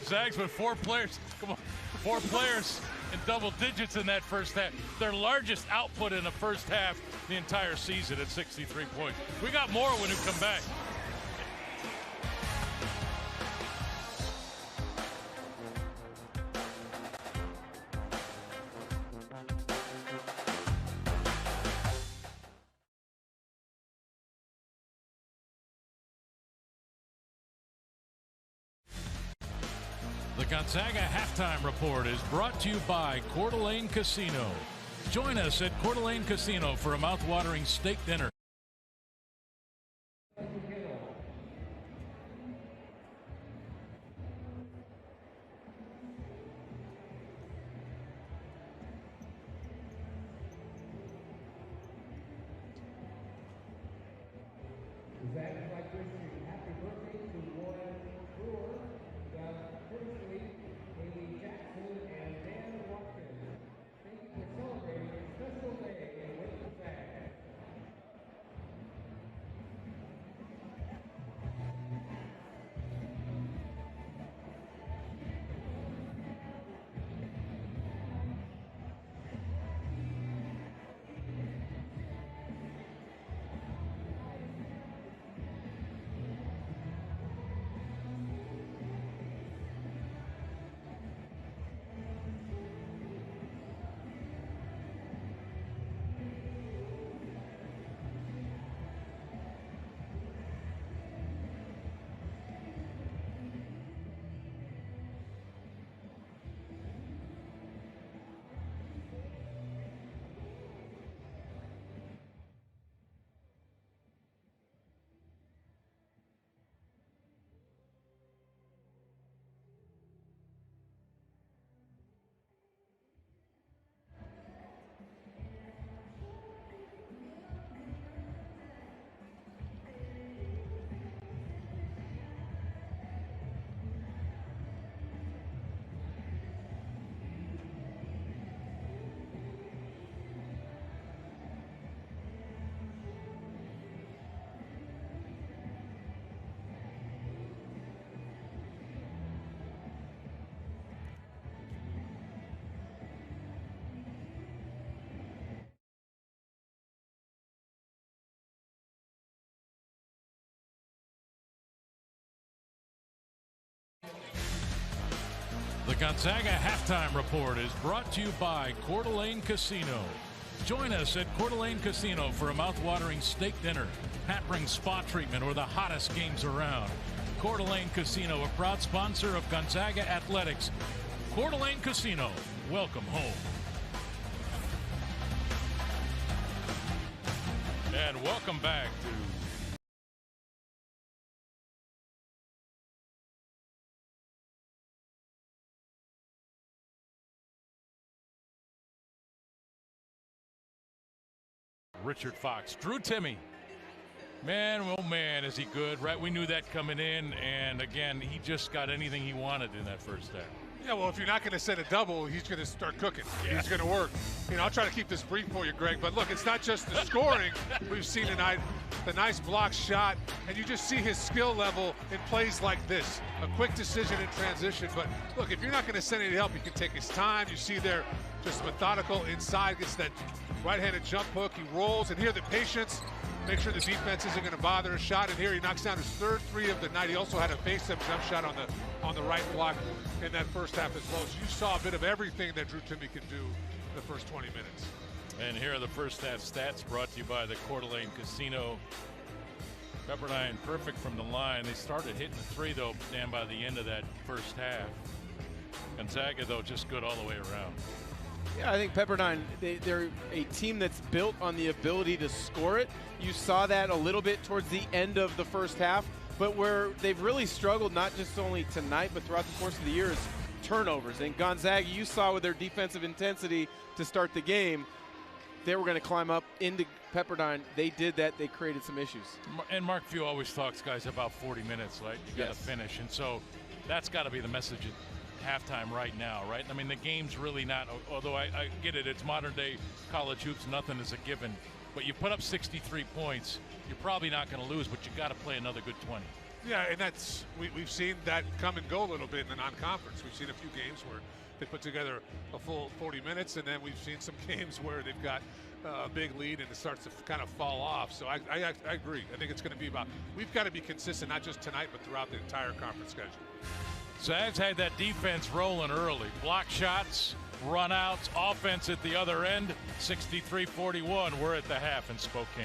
Zags with 4 players. Come on, 4 players in double digits in that first half. Their largest output in the first half the entire season at 63 points. We got more when we come back. The Gonzaga Halftime Report is brought to you by Coeur d'Alene Casino. Join us at Coeur d'Alene Casino for a mouth-watering steak dinner. The Gonzaga Halftime Report is brought to you by Coeur d'Alene Casino. Join us at Coeur d'Alene Casino for a mouth-watering steak dinner, hampering spa treatment, or the hottest games around. Coeur d'Alene Casino, a proud sponsor of Gonzaga Athletics. Coeur d'Alene Casino, welcome home. And welcome back to Richard Fox. Drew Timme. Man, oh man, is he good, right? We knew that coming in, and again, he just got anything he wanted in that first half. Yeah, well, if you're not going to set a double, he's going to start cooking. Yeah. He's going to work. I'll try to keep this brief for you, Greg, but look, it's not just the scoring we've seen tonight, the nice block shot, and you just see his skill level in plays like this. A quick decision in transition, but look, if you're not going to send any help, he can take his time. You see there, just methodical inside, gets that right-handed jump hook. He rolls, and here the patience, make sure the defense isn't going to bother a shot. And here he knocks down his third 3 of the night. He also had a face-up jump shot on the right block in that first half as well. So you saw a bit of everything that Drew Timme can do in the first 20 minutes. And here are the first half stats brought to you by the Coeur d'Alene Casino Pepperdine perfect from the line. They started hitting the three, though, Dan, by the end of that first half. Gonzaga, though, just good all the way around. Yeah, I think Pepperdine, they're a team that's built on the ability to score it. You saw that a little bit towards the end of the first half, but where they've really struggled, not just only tonight, but throughout the course of the year, is turnovers. And Gonzaga, you saw with their defensive intensity to start the game, they were going to climb up into Pepperdine. They did that. They created some issues. And Mark Few always talks, guys, about 40 minutes, right? You got to finish. And so that's got to be the message at halftime right now, right? I mean, the game's really not, although I get it, it's modern day college hoops, nothing is a given. But you put up 63 points, you're probably not going to lose, but you got to play another good 20. Yeah, and that's we've seen that come and go a little bit in the non-conference. We've seen a few games where they put together a full 40 minutes, and then we've seen some games where they've got a big lead and it starts to kind of fall off. So I agree. I think it's going to be about, we've got to be consistent, not just tonight, but throughout the entire conference schedule. Zags had that defense rolling early. Block shots, run outs, offense at the other end. 63-41. We're at the half in Spokane.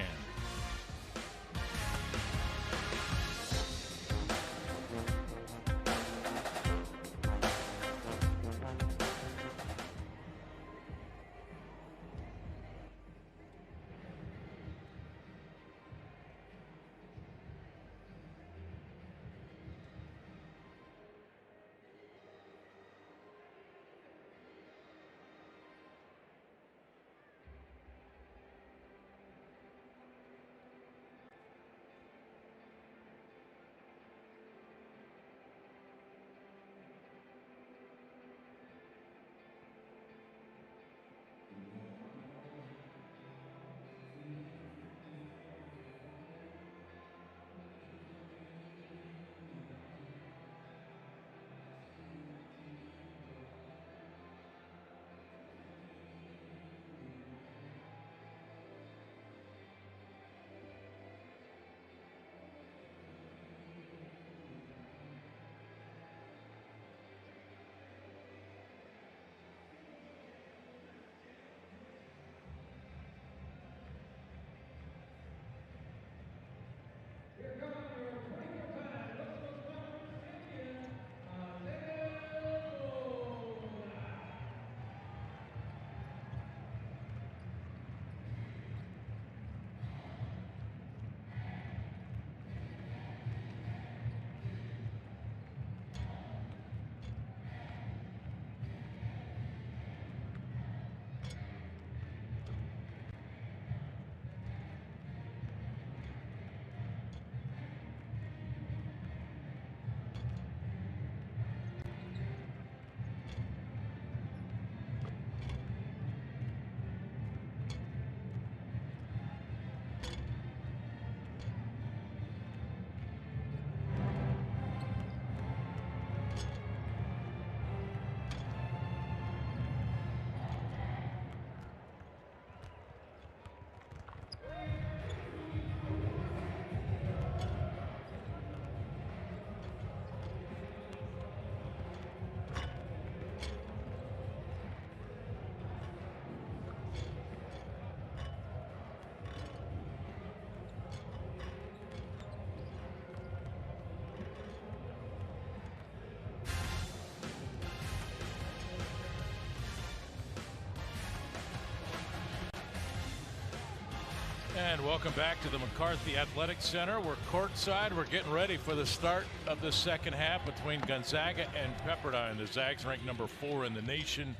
And welcome back to the McCarthy Athletic Center. We're courtside. We're getting ready for the start of the second half between Gonzaga and Pepperdine. The Zags rank number 4 in the nation,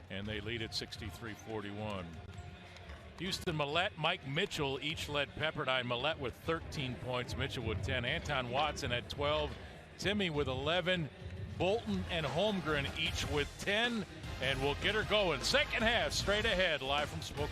and they lead at 63-41. Houston Millette, Mike Mitchell each led Pepperdine. Millette with 13 points, Mitchell with 10. Anton Watson at 12, Timmy with 11, Bolton and Holmgren each with 10. And we'll get her going. Second half straight ahead, live from Spokane.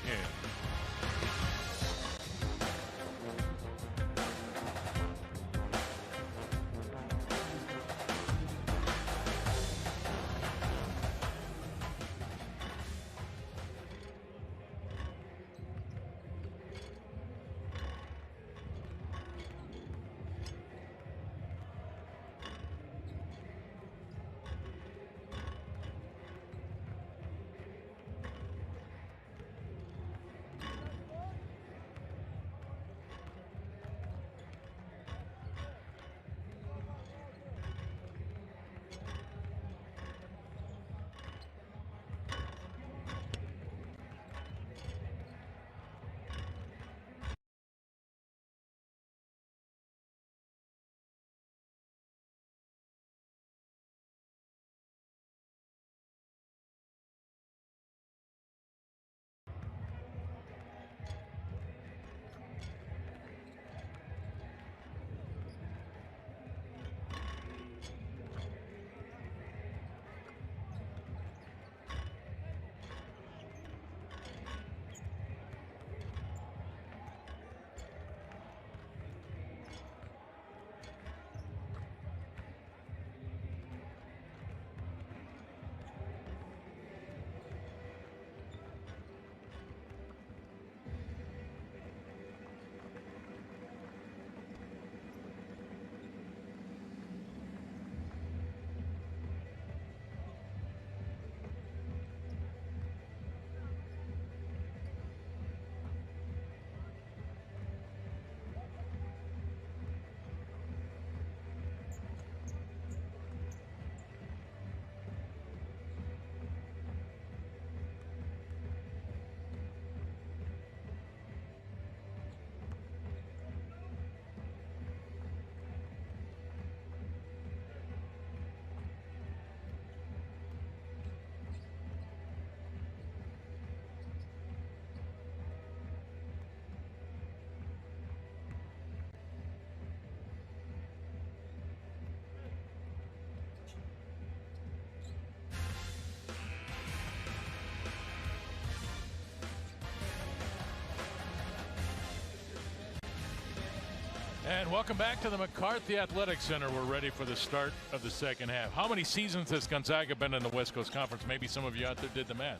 And welcome back to the McCarthy Athletic Center. We're ready for the start of the second half. How many seasons has Gonzaga been in the West Coast Conference? Maybe some of you out there did the math.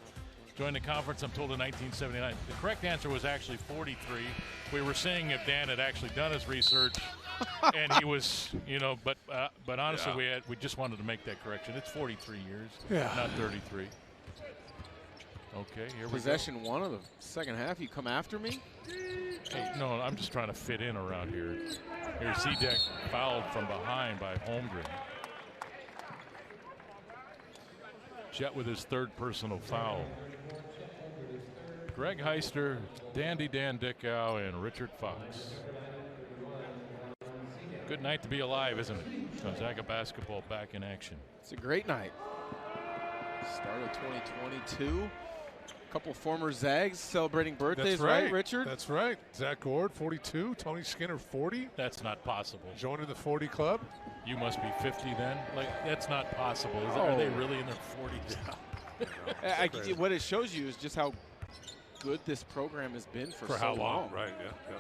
Joined the conference, I'm told, in 1979. The correct answer was actually 43. We were seeing if Dan had actually done his research, and he was, you know, but honestly, we just wanted to make that correction. It's 43 years, not 33. Okay, here we go. Possession one of the second half. You come after me? Hey, no, I'm just trying to fit in around here. Here's Zedek fouled from behind by Holmgren. Chet with his third personal foul. Greg Heister, Dandy Dan Dickow, and Richard Fox. Good night to be alive, isn't it? Gonzaga basketball back in action. It's a great night. Start of 2022. A couple former Zags celebrating birthdays, right, Richard? That's right. Zach Gord, 42. Tony Skinner, 40. That's not possible. Joining the 40 club. You must be 50 then? Like, that's not possible. Are they really in their 40s? Yeah. What it shows you is just how good this program has been for so how long. long. Right, yeah.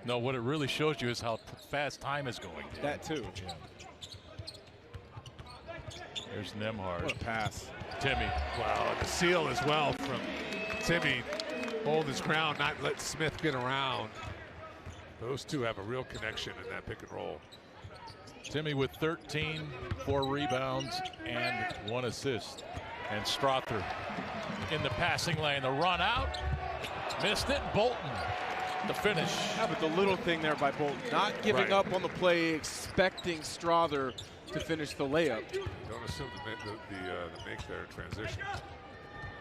No, what it really shows you is how fast time is going. That too. Yeah. There's Nembhard. What a pass. Timmy. Wow, and the seal as well from Timmy. Hold his ground, not let Smith get around. Those two have a real connection in that pick and roll. Timmy with 13, 4 rebounds, and 1 assist. And Strother in the passing lane. The run out. Missed it. Bolton. The finish. Yeah, but the little thing there by Bolton. Not giving up on the play, expecting Strother to finish the layup. Don't assume the make their transition.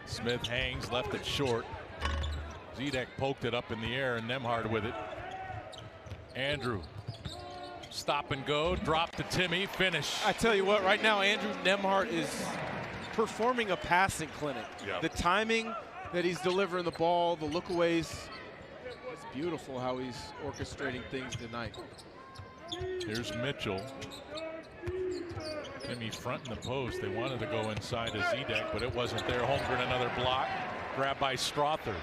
Smith hangs, left it short. Zedek poked it up in the air, and Nembhard with it. Andrew. Stop and go. Drop to Timmy. Finish. I tell you what, right now, Andrew Nembhard is performing a passing clinic. Yep. The timing that he's delivering the ball, the lookaways. It's beautiful how he's orchestrating things tonight. Here's Mitchell. Timmy fronting the post. They wanted to go inside to Zedek, but it wasn't there. Holmgren another block. Grabbed by Strother.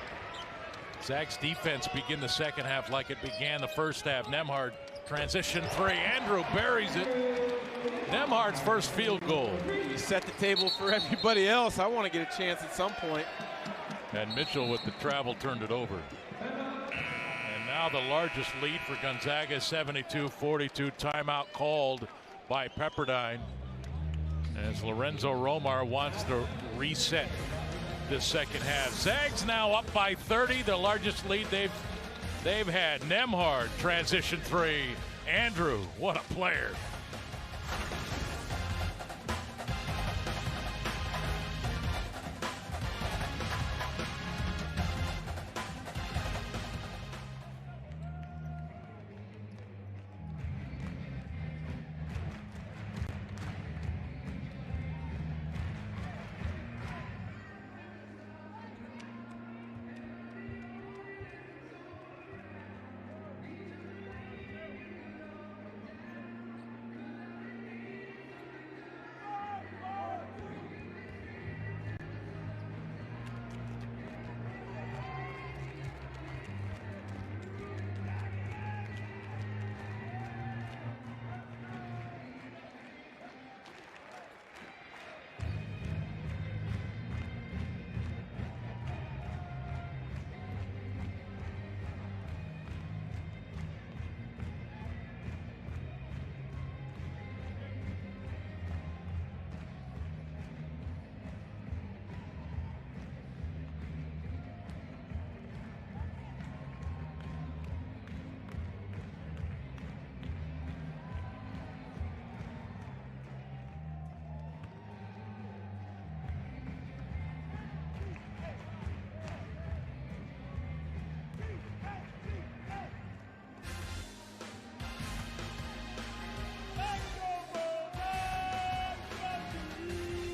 Zags defense begin the second half like it began the first half. Nembhard transition 3. Andrew buries it. Nembhard's first field goal. You set the table for everybody else. I want to get a chance at some point. And Mitchell with the travel turned it over. And now the largest lead for Gonzaga, 72-42. Timeout called by Pepperdine, as Lorenzo Romar wants to reset this second half. Zags now up by 30, the largest lead they've had. Nembhard transition 3. Andrew, what a player.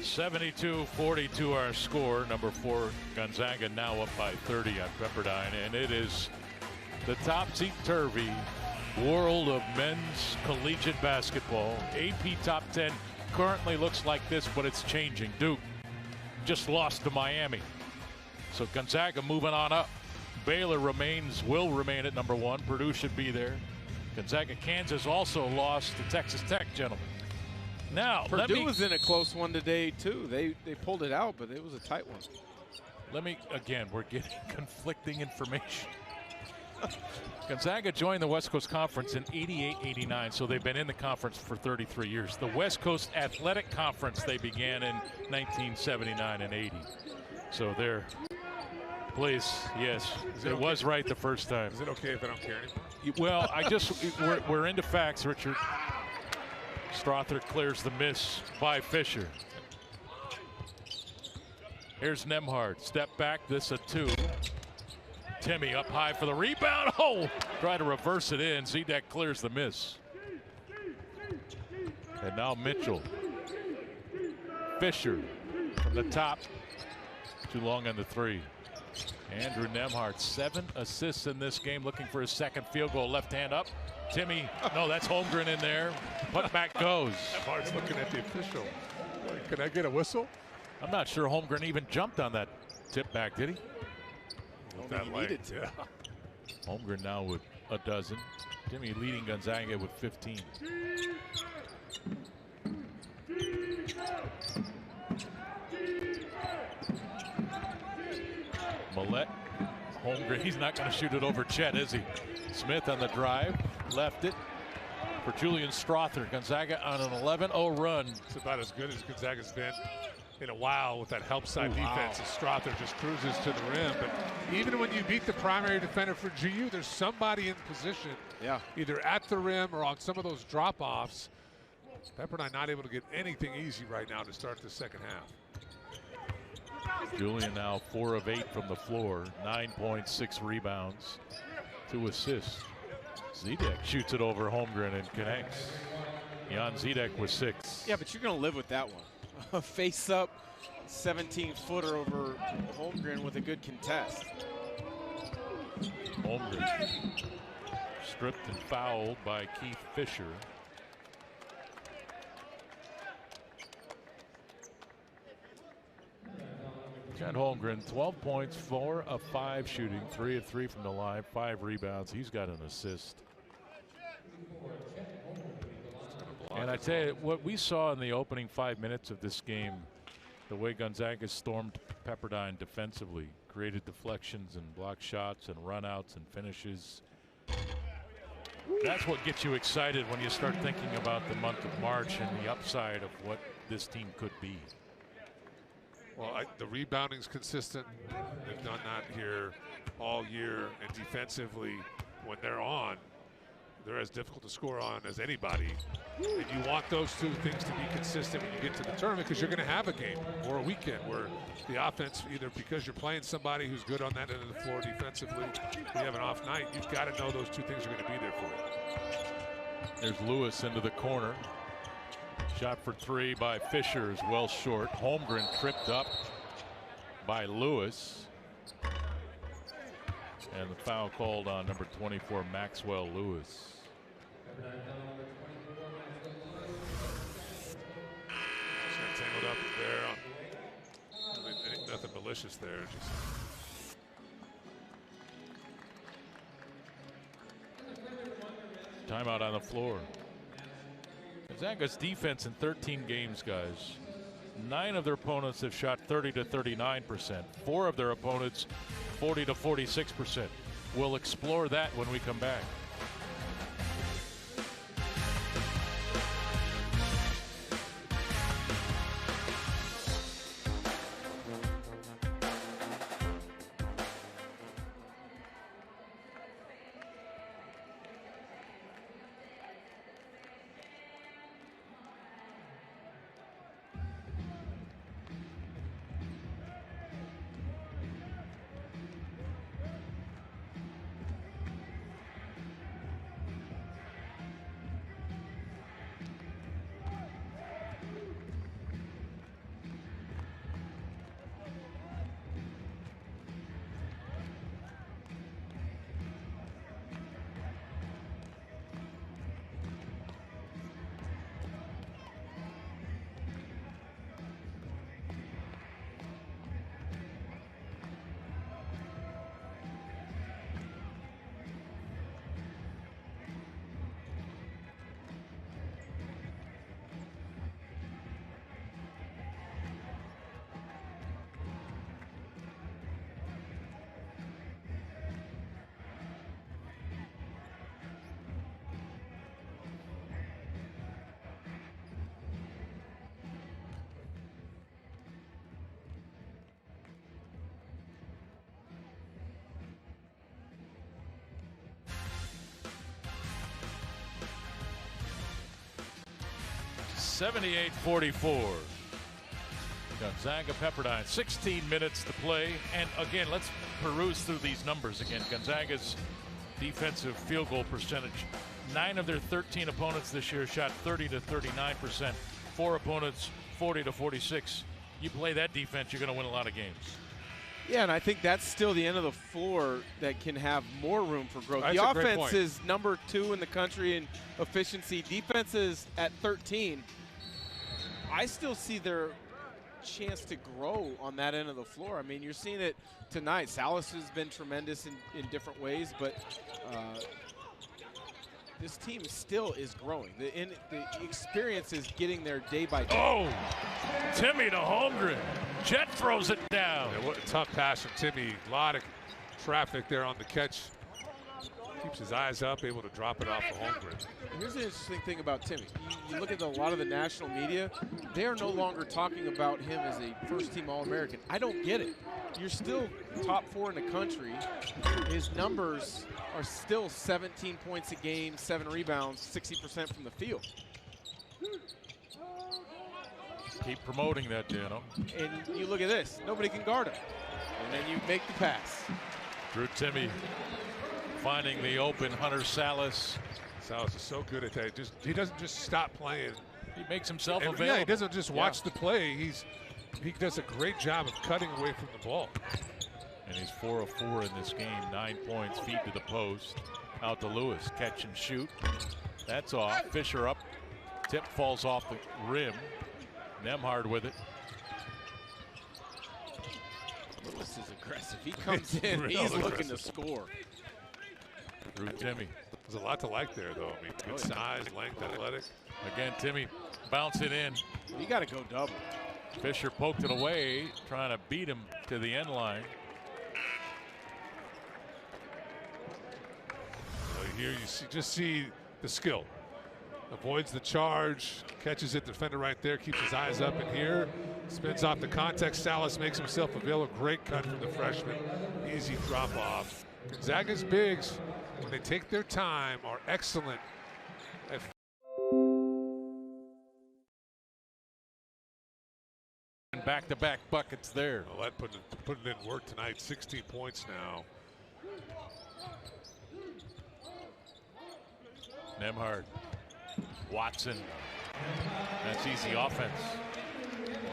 (72-42) our score. Number 4 Gonzaga now up by 30 on Pepperdine, and it is the topsy-turvy world of men's collegiate basketball. AP top 10 currently looks like this, but it's changing. Duke just lost to Miami, so Gonzaga moving on up. Baylor will remain at number 1. Purdue should be there. Gonzaga, Kansas also lost to Texas Tech, gentlemen. Now, Purdue was in a close one today, too. They pulled it out, but it was a tight one. Again, we're getting conflicting information. Gonzaga joined the West Coast Conference in '88-89, so they've been in the conference for 33 years. The West Coast Athletic Conference they began in 1979 and 80. So they're, please, yes, it okay? Was right the first time. Is it okay if I don't care anymore? Well, we're into facts, Richard. Strother clears the miss by Fisher. Here's Nembhard. Step back. This a 2. Timmy up high for the rebound. Oh! Try to reverse it in. Zedek clears the miss. And now Mitchell. Fisher from the top. Too long on the 3. Andrew Nembhard, 7 assists in this game, looking for his second field goal. Left hand up. Timmy, no, that's Holmgren in there. Put back goes. Nembhard's looking at the official. Can I get a whistle? I'm not sure Holmgren even jumped on that tip back, did he? He needed to. Yeah. Holmgren now with a dozen. Timmy leading Gonzaga with 15. Millette, Holmgren, he's not going to shoot it over Chet, is he? Smith on the drive, left it for Julian Strother. Gonzaga on an 11-0 run. It's about as good as Gonzaga's been in a while with that help side defense. As Strother just cruises to the rim. But even when you beat the primary defender for GU, there's somebody in position, either at the rim or on some of those drop-offs. Pepperdine not able to get anything easy right now to start the second half. Julian now 4 of 8 from the floor, 9 points, 6 rebounds, 2 assists. Zedek shoots it over Holmgren and connects. Jan Zedek with 6. Yeah, but you're going to live with that one. A face-up 17-footer over Holmgren with a good contest. Holmgren stripped and fouled by Keith Fisher. Chet Holmgren, 12 points, 4 of 5 shooting, 3 of 3 from the line, 5 rebounds. He's got an assist. And I tell you, what we saw in the opening 5 minutes of this game, the way Gonzaga stormed Pepperdine defensively, created deflections and block shots and runouts and finishes. That's what gets you excited when you start thinking about the month of March and the upside of what this team could be. Well, the rebounding's consistent. They've done that here all year, and defensively, when they're on, they're as difficult to score on as anybody. And you want those 2 things to be consistent when you get to the tournament, because you're going to have a game or a weekend where the offense, either because you're playing somebody who's good on that end of the floor defensively, you have an off night, you've got to know those 2 things are going to be there for you. There's Lewis into the corner. Shot for 3 by Fisher is well short. Holmgren tripped up by Lewis. And the foul called on number 24, Maxwell Lewis. Just tangled up there. I mean, nothing malicious there. Timeout on the floor. Gonzaga's defense in 13 games, guys. 9 of their opponents have shot 30 to 39%. 4 of their opponents 40 to 46%. We'll explore that when we come back. 78-44. Gonzaga Pepperdine, 16 minutes to play. And again, let's peruse through these numbers again. Gonzaga's defensive field goal percentage. 9 of their 13 opponents this year shot 30 to 39%. 4 opponents 40 to 46. You play that defense, you're going to win a lot of games. Yeah, and I think that's still the end of the floor that can have more room for growth. That's the a great offense point. is number 2 in the country in efficiency. Defense is at 13. I still see their chance to grow on that end of the floor. I mean, you're seeing it tonight. Salas has been tremendous in different ways, but this team still is growing. The experience is getting there day by day. Oh, Timmy to Holmgren. Chet throws it down. Yeah, what a tough pass from Timmy. A lot of traffic there on the catch. Keeps his eyes up, able to drop it off to Holmgren. Here's the interesting thing about Timmy. You look at a lot of the national media, they are no longer talking about him as a first-team All-American. I don't get it. You're still top 4 in the country. His numbers are still 17 points a game, 7 rebounds, 60% from the field. Keep promoting that, Dano. And you look at this. Nobody can guard him. And then you make the pass. Drew Timmy finding the open Hunter Salas. Salas is so good at that. He doesn't just stop playing. He makes himself And, available. yeah, he doesn't just watch the play. He does a great job of cutting away from the ball. And he's 4 of 4 in this game. 9 points, feed to the post. Out to Lewis, catch and shoot. That's off. Fisher up. Tip falls off the rim. Nembhard with it. Lewis is aggressive. He comes in, Real he's looking aggressive. to score. Drew Timmy. There's a lot to like there, though. I mean, good size, length, athletic. Again, Timmy bounce it in. You got to go double. Fisher poked it away, trying to beat him to the end line. Here you just see the skill. Avoids the charge, catches it, defender right there, keeps his eyes up in here, spins off the contact. Salas makes himself available. Great cut from the freshman. Easy drop off. Gonzaga's bigs, when they take their time, are excellent at back-to-back buckets there. well, that putting in work tonight. 16 points now. Nembhard. Watson. That's easy offense.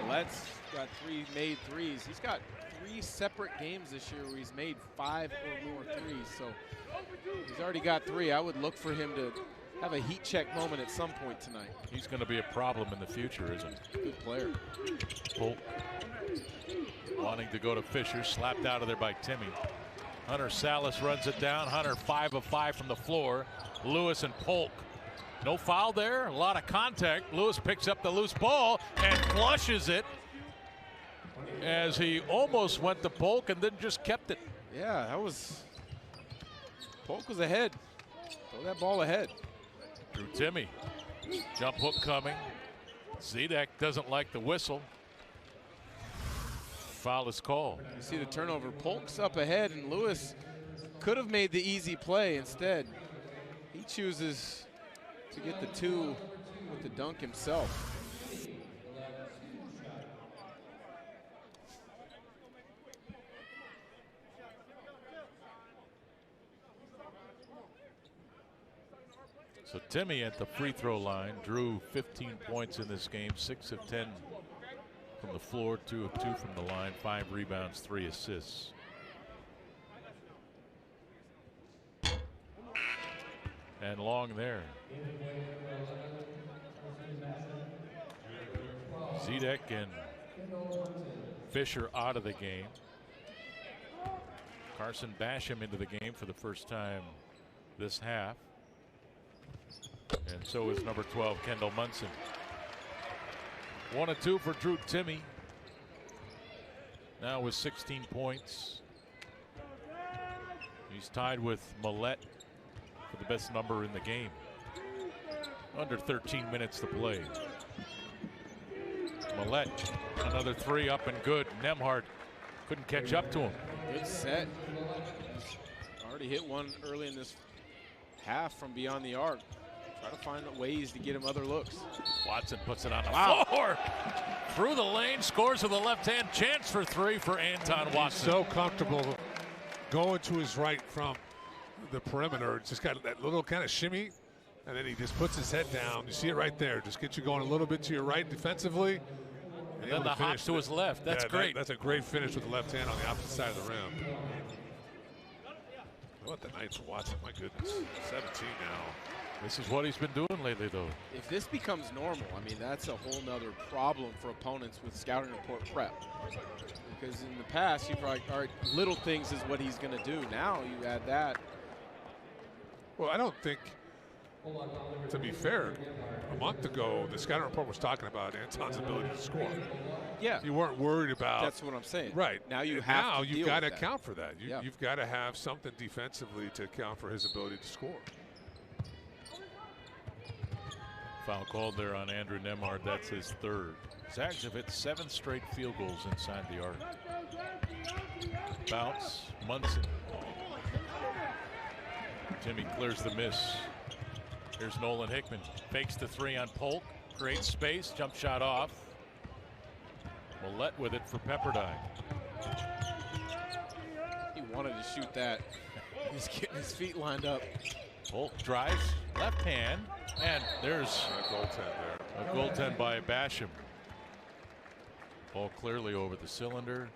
Let's got 3 made threes. He's got 3 separate games this year where he's made 5 or more threes. So he's already got 3. I would look for him to have a heat check moment at some point tonight. He's going to be a problem in the future, isn't he? Good player. Polk wanting to go to Fisher, slapped out of there by Timmy. Hunter Salas runs it down. Hunter 5 of 5 from the floor. Lewis and Polk. No foul there, a lot of contact. Lewis picks up the loose ball and flushes it as he almost went to Polk and then just kept it. Yeah, that was, Polk was ahead. Throw that ball ahead. Drew Timmy, jump hook coming. Zedek doesn't like the whistle. Foul is called. You see the turnover. Polk's up ahead, and Lewis could have made the easy play. Instead, he chooses to get the 2 with the dunk himself. So Timmy at the free throw line drew 15 points in this game, 6 of 10 from the floor, 2 of 2 from the line, 5 rebounds, 3 assists. And long there. Zedek and Fisher out of the game. Carson Basham into the game for the first time this half. And so is number 12, Kendall Munson. 1 of 2 for Drew Timmy. Now with 16 points. He's tied with Millette for the best number in the game. Under 13 minutes to play. Millette, another 3 up and good. Nembhard couldn't catch up to him. Good set. Already hit one early in this half from beyond the arc. Try to find ways to get him other looks. Watson puts it on the floor. Through the lane, scores with the left hand. Chance for three for Anton Watson. He's so comfortable going to his right from the perimeter. Just got that little kind of shimmy, and then he just puts his head down. You see it right there. Just get you going a little bit to your right defensively. And then the hop to his left. That's great. That's a great finish with the left hand on the opposite side of the rim. What the night for Watson? My goodness, 17 now. This is what he's been doing lately, though. If this becomes normal, I mean, that's a whole nother problem for opponents with scouting report prep. Because in the past, you've like, all right, little things is what he's going to do. Now you add that. Well, I don't think, to be fair, a month ago, the scouting report was talking about Anton's ability to score. Yeah. You weren't worried about. That's what I'm saying. Right. Now you have now to you've got to account for that. Yeah. You've got to have something defensively to account for his ability to score. Foul called there on Andrew Nembhard. That's his third. Zags have hit 7 straight field goals inside the arc. Bounce. Munson. Timmy clears the miss. Here's Nolan Hickman. Fakes the three on Polk. Creates space. Jump shot off. Millette with it for Pepperdine. He wanted to shoot that. He's getting his feet lined up. Polk drives. Left hand. And there's a goaltend there. A goaltend by Basham. Ball clearly over the cylinder.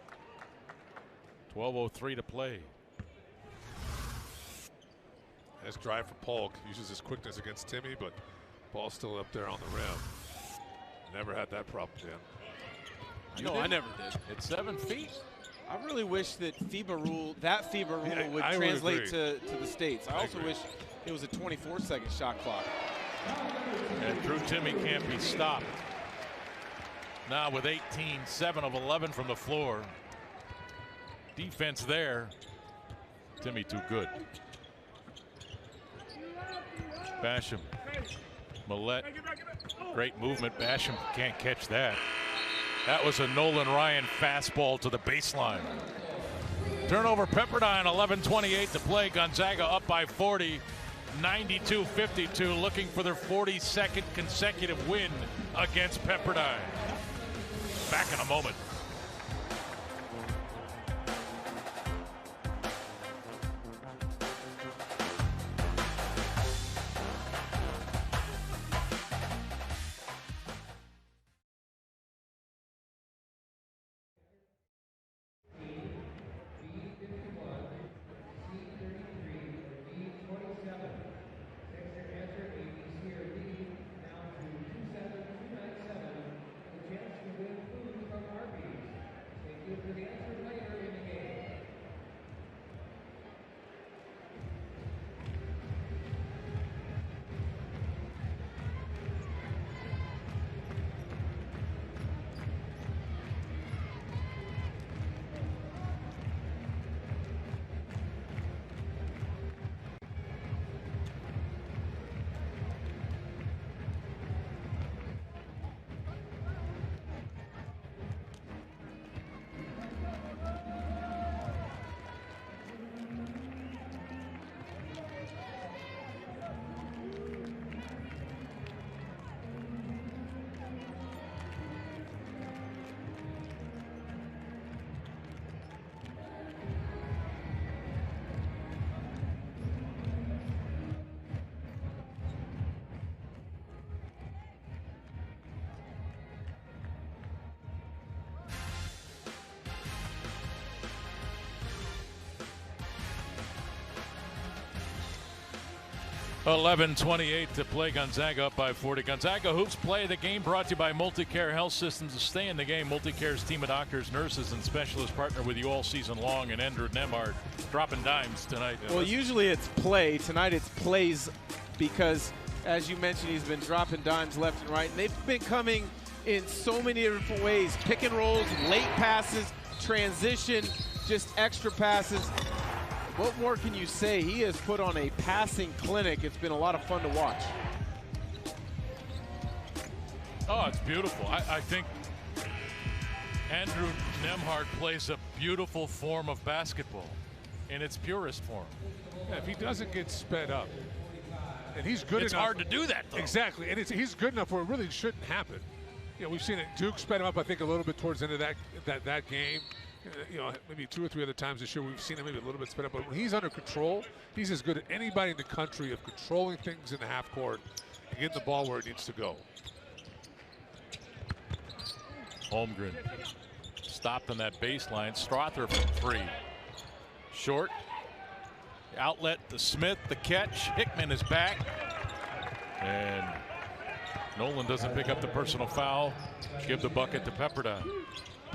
12:03 to play. Nice drive for Polk. Uses his quickness against Timmy, but ball's still up there on the rim. Never had that problem, Dan. No, I never did. It's 7 feet. I really wish that FIBA rule would translate to the States. I also wish it was a 24-second shot clock. And Drew Timmy can't be stopped. Now with 18, 7 of 11 from the floor. Defense there. Timmy too good. Basham. Millette. Great movement. Basham can't catch that. That was a Nolan Ryan fastball to the baseline. Turnover Pepperdine, 11:28 to play. Gonzaga up by 40, 92-52, looking for their 42nd consecutive win against Pepperdine. Back in a moment. $11:28 to play. Gonzaga up by 40. Gonzaga Hoops play the game brought to you by Multicare Health Systems. To stay in the game, Multicare's team of doctors, nurses, and specialists partner with you all season long. And Andrew Nembhard dropping dimes tonight. Well, usually it's play. Tonight it's plays because, as you mentioned, he's been dropping dimes left and right. And they've been coming in so many different ways. Pick and rolls, late passes, transition, just extra passes. What more can you say? He has put on a passing clinic. It's been a lot of fun to watch. Oh, it's beautiful. I think Andrew Nembhard plays a beautiful form of basketball in its purest form. Yeah, if he doesn't get sped up And he's good enough. It's hard to do that, though. Exactly, and he's good enough where it really shouldn't happen. You know, we've seen it. Duke sped him up, I think, a little bit towards the end of that game. You know, maybe 2 or 3 other times this year we've seen him maybe a little bit sped up. But when he's under control, he's as good as anybody in the country of controlling things in the half court and getting the ball where it needs to go. Holmgren stopped on that baseline. Strother from 3. Short. Outlet to Smith. The catch. Hickman is back. And Nolan doesn't pick up the personal foul. Give the bucket to Pepperdine.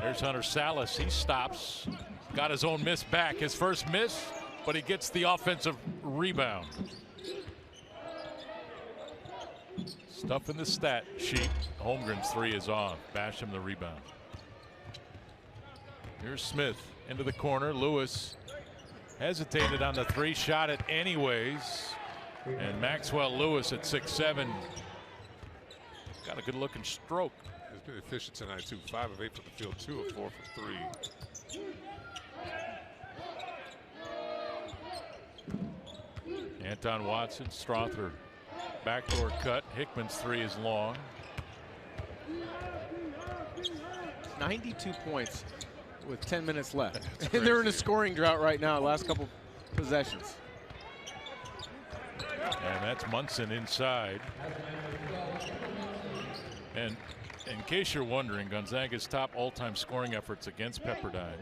There's Hunter Salas. He stops. Got his own miss back. His first miss, but he gets the offensive rebound. Stuff in the stat sheet. Holmgren's 3 is off. Basham the rebound. Here's Smith into the corner. Lewis hesitated on the 3, shot it anyways. And Maxwell Lewis at 6'7". Got a good looking stroke. He's been efficient tonight too. 5 of 8 from the field, 2 of 4 from 3. Anton Watson, Strother, backdoor cut. Hickman's 3 is long. 92 points with 10 minutes left. And they're in a scoring drought right now, last couple possessions. And that's Munson inside. And in case you're wondering, Gonzaga's top all-time scoring efforts against Pepperdine,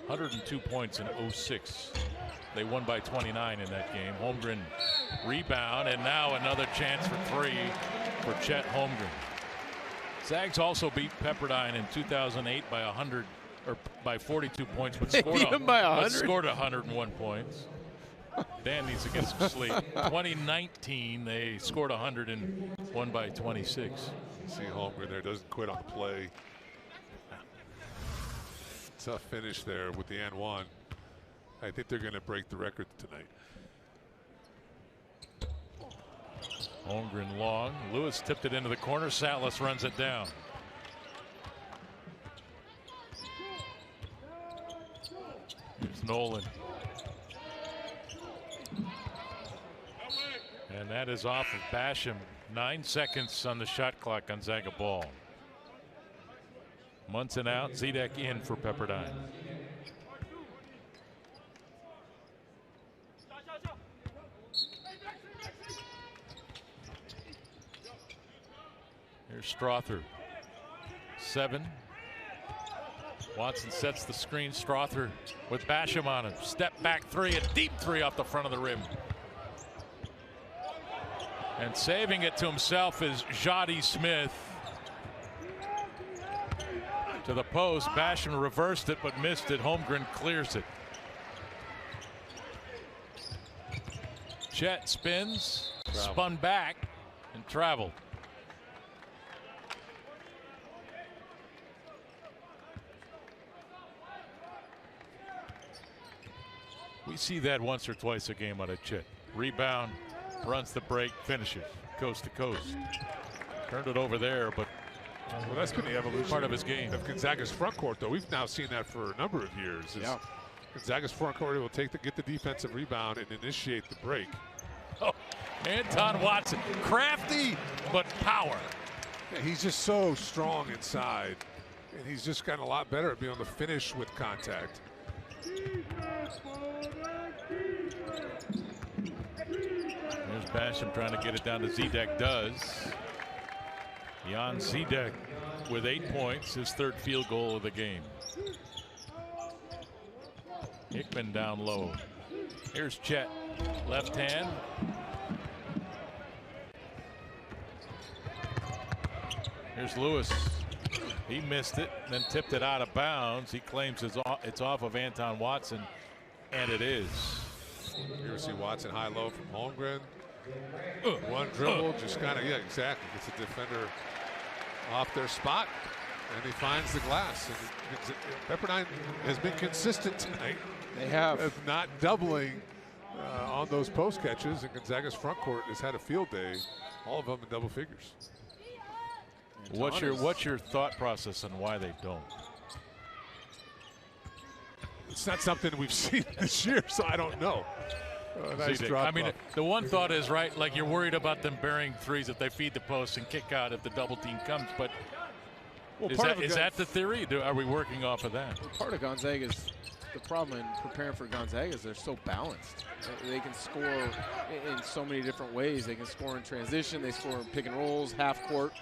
102 points in 06. They won by 29 in that game. Holmgren rebound, and now another chance for 3 for Chet Holmgren. Zags also beat Pepperdine in 2008 by 100 or by 42 points, but scored 101 points. Dan needs to get some sleep. 2019, they scored 100 and won by 26. See Holmgren there, doesn't quit on the play. Tough finish there with the and 1. I think they're going to break the record tonight. Holmgren long. Lewis tipped it into the corner. Salas runs it down. Here's Nolan. And that is off of Basham. 9 seconds on the shot clock. Gonzaga ball. Munson out. Zedek in for Pepperdine. Here's Strother. 7. Watson sets the screen. Strother with Basham on him. Step back 3. A deep 3 off the front of the rim. And saving it to himself is Jadi Smith. To the post. Basham reversed it but missed it. Holmgren clears it. Chet spins, spun back, and traveled. We see that once or twice a game out of Chet. Rebound, runs the break, finishes coast to coast. Turned it over there, but well, that's been the evolution part of his game. Of Gonzaga's front court, though. We've now seen that for a number of years. Yeah. Gonzaga's front court will get the defensive rebound and initiate the break. Oh, Anton Watson, crafty but power. Yeah, he's just so strong inside, and he's just gotten a lot better at being able to finish with contact. There's Basham trying to get it down to Zedek. Does. Jan Zedek with 8 points, his 3rd field goal of the game. Hickman down low. Here's Chet, left hand. Here's Lewis. He missed it, then tipped it out of bounds. He claims it's off of Anton Watson, and it is. Here we see Watson high-low from Holmgren. One dribble, just kind of, yeah, exactly. Gets a defender off their spot, and he finds the glass. And Pepperdine has been consistent tonight. They have. Of not doubling on those post catches, and Gonzaga's front court has had a field day, all of them in double figures. What's your thought process on why they don't? It's not something we've seen this year, so I don't know. Nice drop. I mean, the one thought is, right, like you're worried about them burying threes if they feed the post and kick out if the double team comes. But is that the theory? Are we working off of that? Well, part of Gonzaga's the problem in preparing for Gonzaga is they're so balanced. They can score in so many different ways. They can score in transition. They score in pick and rolls, half court.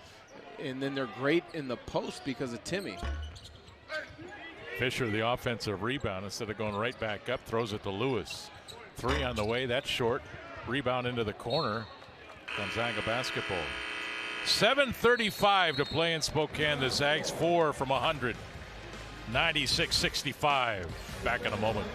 And then they're great in the post because of Timmy. Fisher, the offensive rebound, instead of going right back up, throws it to Lewis. 3 on the way. That's short. Rebound into the corner. Gonzaga basketball. 7:35 to play in Spokane. The Zags 4 from 100. 96-65. Back in a moment.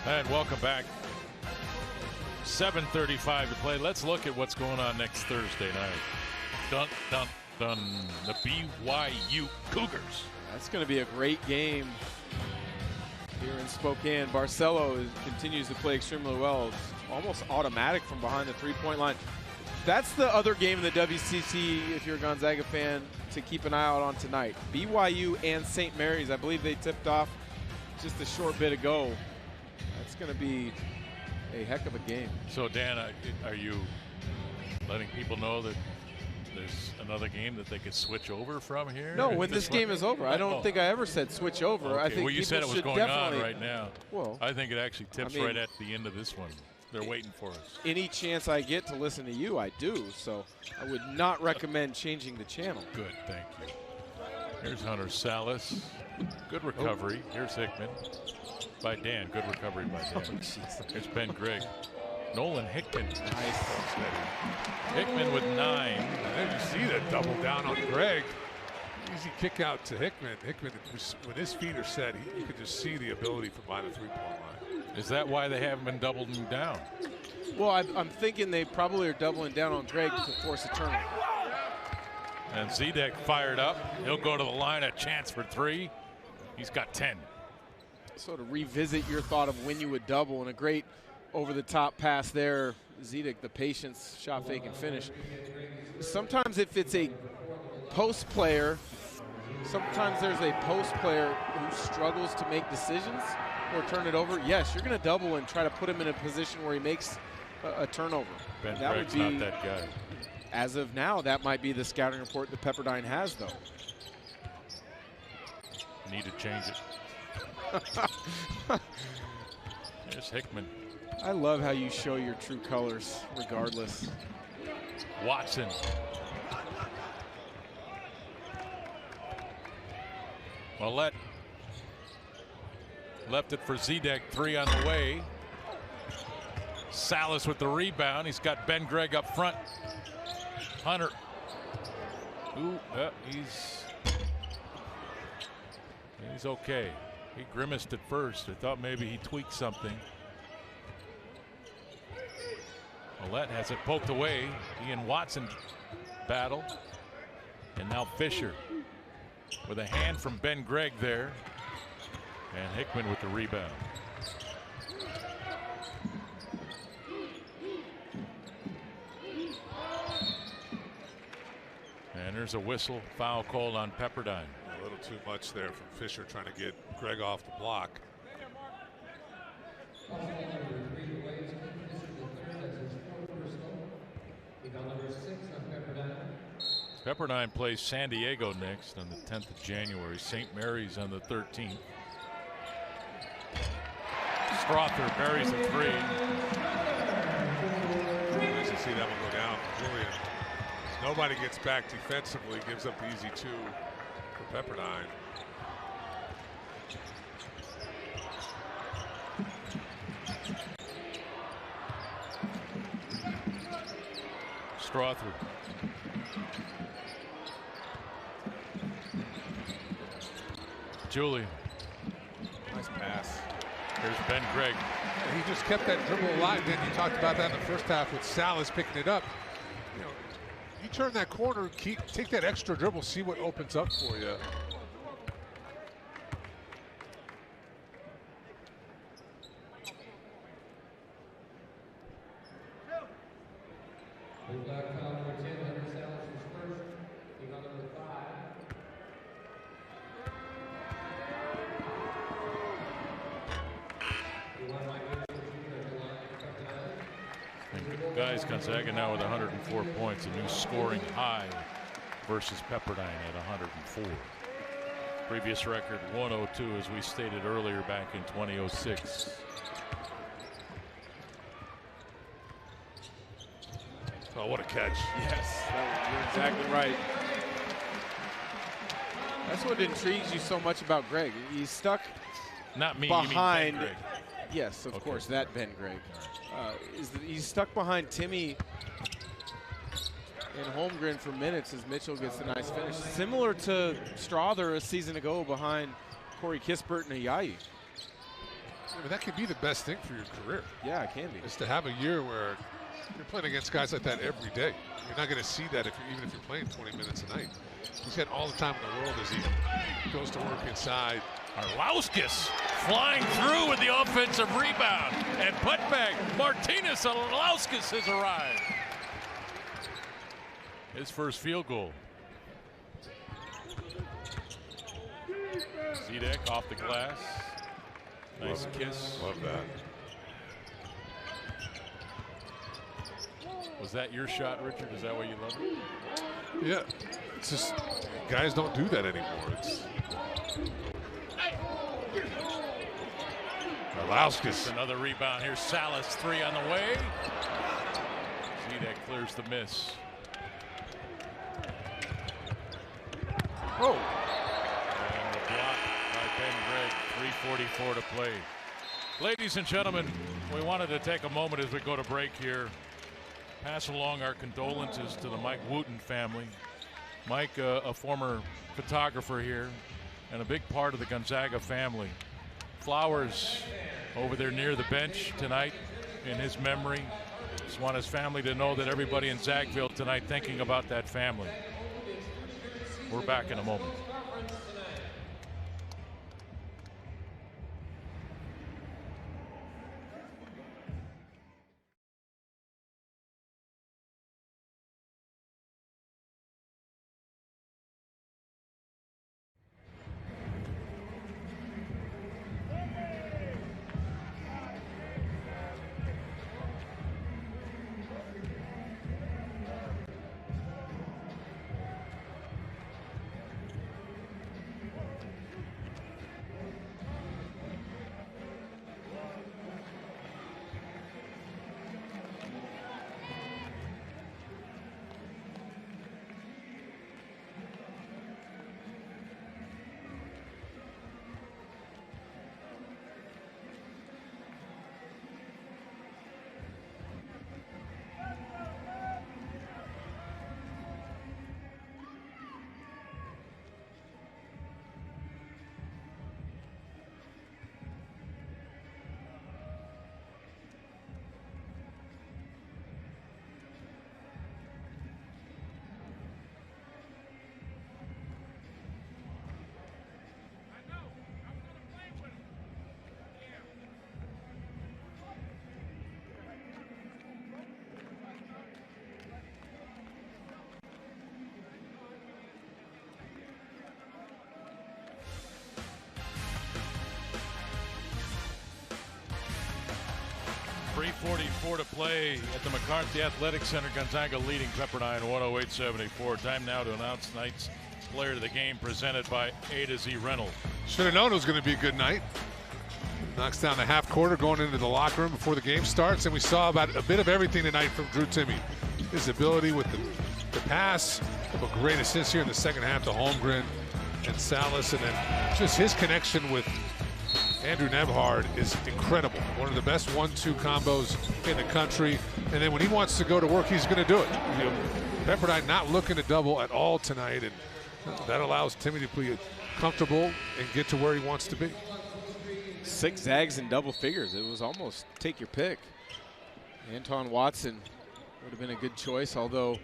And welcome back. 7:35 to play. Let's look at what's going on next Thursday night. Dun, dun, dun. The BYU Cougars. That's going to be a great game here in Spokane. Barcelo continues to play extremely well. It's almost automatic from behind the three-point line. That's the other game in the WCC, if you're a Gonzaga fan, to keep an eye out on tonight. BYU and St. Mary's. I believe they tipped off just a short bit ago. That's going to be a heck of a game. So, Dan, are you letting people know that there's another game that they could switch over from here? No, when this game is over. I don't think I ever said switch over. Okay. I think well, you said it was going on right now. Well, I think it actually tips right at the end of this one. They're waiting for us. Any chance I get to listen to you, I do. So I would not recommend changing the channel. Good, thank you. Here's Hunter Salas. Good recovery. Here's Hickman by Dan. Good recovery by Dan. Here's Ben Gregg. Nolan Hickman. Nice. Hickman with 9. And then you see that double down on Gregg. Easy kick out to Hickman. Hickman, when his feet are set, you can just see the ability from behind the three-point line. Is that why they haven't been doubling him down? Well, I'm thinking they probably are doubling down on Gregg to force a turnover. And Zedek fired up. He'll go to the line, a chance for 3. He's got 10. Sort of revisit your thought of when you would double, and a great over-the-top pass there. Zedek, the patience, shot fake and finish. Sometimes if it's a post player, sometimes there's a post player who struggles to make decisions or turn it over. Yes, you're going to double and try to put him in a position where he makes a turnover. Ben that Gregg's would be, not that guy. As of now, that might be the scouting report that Pepperdine has, though. Need to change it. There's Hickman. I love how you show your true colors regardless. Watson. Willett left it for Zedek. 3 on the way. Salas with the rebound. He's got Ben Gregg up front. Hunter. Ooh, he's okay. He grimaced at first. I thought maybe he tweaked something. Willett has it poked away. He and Watson battle. And now Fisher with a hand from Ben Gregg there. And Hickman with the rebound. And there's a whistle, foul called on Pepperdine. A little too much there from Fisher trying to get Greg off the block. Pepperdine plays San Diego next on the 10th of January. St. Mary's on the 13th. Strother buries a three. Nice to see that one go down. Julian. Nobody gets back defensively. Gives up the easy two for Pepperdine. Strother. Julian. Nice pass. Here's Ben Gregg. He just kept that dribble alive. Then you talked about that in the first half with Salas picking it up. You know, you turn that corner, take that extra dribble, see what opens up for you. Gonzaga now with 104 points, a new scoring high versus Pepperdine at 104. Previous record 102, as we stated earlier, back in 2006. Oh, what a catch. Yes, you're exactly right. That's what intrigues you so much about Greg. He's stuck Not me, behind. you mean Ben Gregg. Yes, of course, that Ben Gregg. He's stuck behind Timmy and Holmgren for minutes as Mitchell gets a nice finish. Similar to Strother a season ago behind Corey Kispert and Ayayi. I mean, that could be the best thing for your career. Yeah, it can be. Is to have a year where you're playing against guys like that every day. You're not going to see that even if you're playing 20 minutes a night. He's got all the time in the world as he goes to work inside. Arlauskas flying through with the offensive rebound and putback. Martinez Arlauskas has arrived. His first field goal. Zedek off the glass. Nice kiss. Love that. Was that your shot, Richard? Is that what you love it? Yeah. It's just guys don't do that anymore. It's Arlauskas. Another rebound here. Salas, three on the way. Zedek clears the miss. Oh. And the block by Ben Gregg. 3:44 to play. Ladies and gentlemen, we wanted to take a moment as we go to break here. Pass along our condolences to the Mike Wooten family. Mike, a former photographer here and a big part of the Gonzaga family. Flowers over there near the bench tonight in his memory. Just want his family to know that everybody in Zagville tonight thinking about that family. We're back in a moment. 3:44 to play at the McCarthy Athletic Center. Gonzaga leading Pepperdine 108-74. Time now to announce tonight's player of the game, presented by A to Z Rental. Should have known it was going to be a good night. Knocks down the half quarter going into the locker room before the game starts, and we saw about a bit of everything tonight from Drew Timme. His ability with the pass, a great assist here in the second half to Holmgren and Salas, and then just his connection with Andrew Nebhard is incredible. One of the best 1-2 combos in the country. And then when he wants to go to work, he's going to do it. You know, Pepperdine not looking to double at all tonight, and that allows Timme to be comfortable and get to where he wants to be. 6 zags in double figures. It was almost take your pick. Anton Watson would have been a good choice, although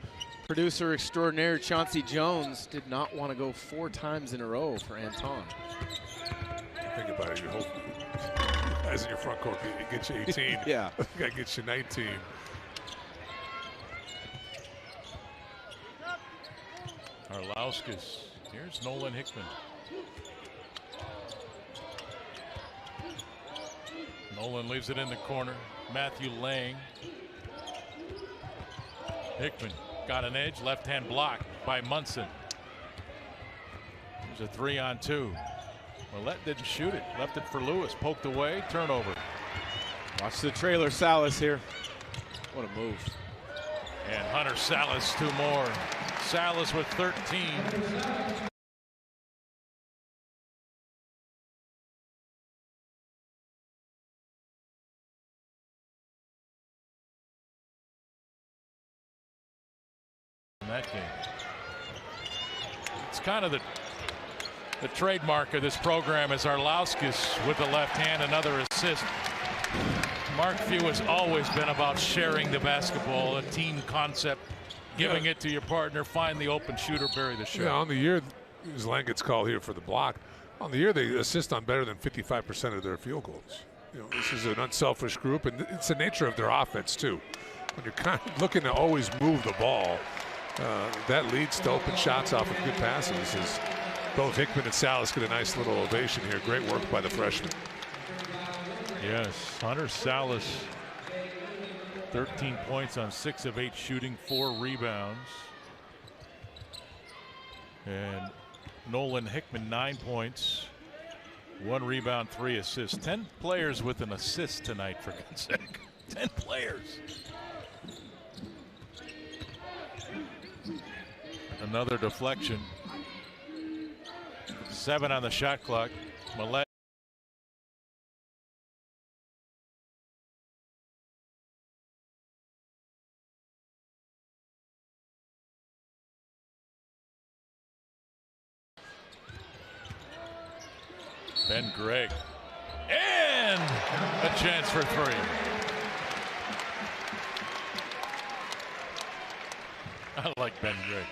producer extraordinaire Chauncey Jones did not want to go 4 times in a row for Anton. Think about it. You hope guys in your front court get you 18. Yeah. That gets you 19. Arlauskas. Here's Nolan Hickman. Nolan leaves it in the corner. Matthew Lang. Hickman got an edge. Left-hand block by Munson. There's a 3-on-2. Millette didn't shoot it. Left it for Lewis. Poked away. Turnover. Watch the trailer Salas here. What a move. And Hunter Salas 2 more. Salas with 13. In that game. It's kind of the trademark of this program is Arlauskas with the left hand, another assist. Mark Few has always been about sharing the basketball, a team concept, giving it to your partner, find the open shooter, bury the shot. Yeah, on the year, Lang gets called here for the block. On the year, they assist on better than 55% of their field goals. You know, this is an unselfish group, and it's the nature of their offense too. When you're kind of looking to always move the ball, that leads to open shots off of good passes. As both Hickman and Salas get a nice little ovation here. Great work by the freshman. Yes, Hunter Salas, 13 points on 6 of 8 shooting, 4 rebounds. And Nolan Hickman, 9 points, 1 rebound, 3 assists. 10 players with an assist tonight for Gonzaga. 10 players. Another deflection. 7 on the shot clock. Millette. Ben Gregg. And a chance for 3. I like Ben Gregg.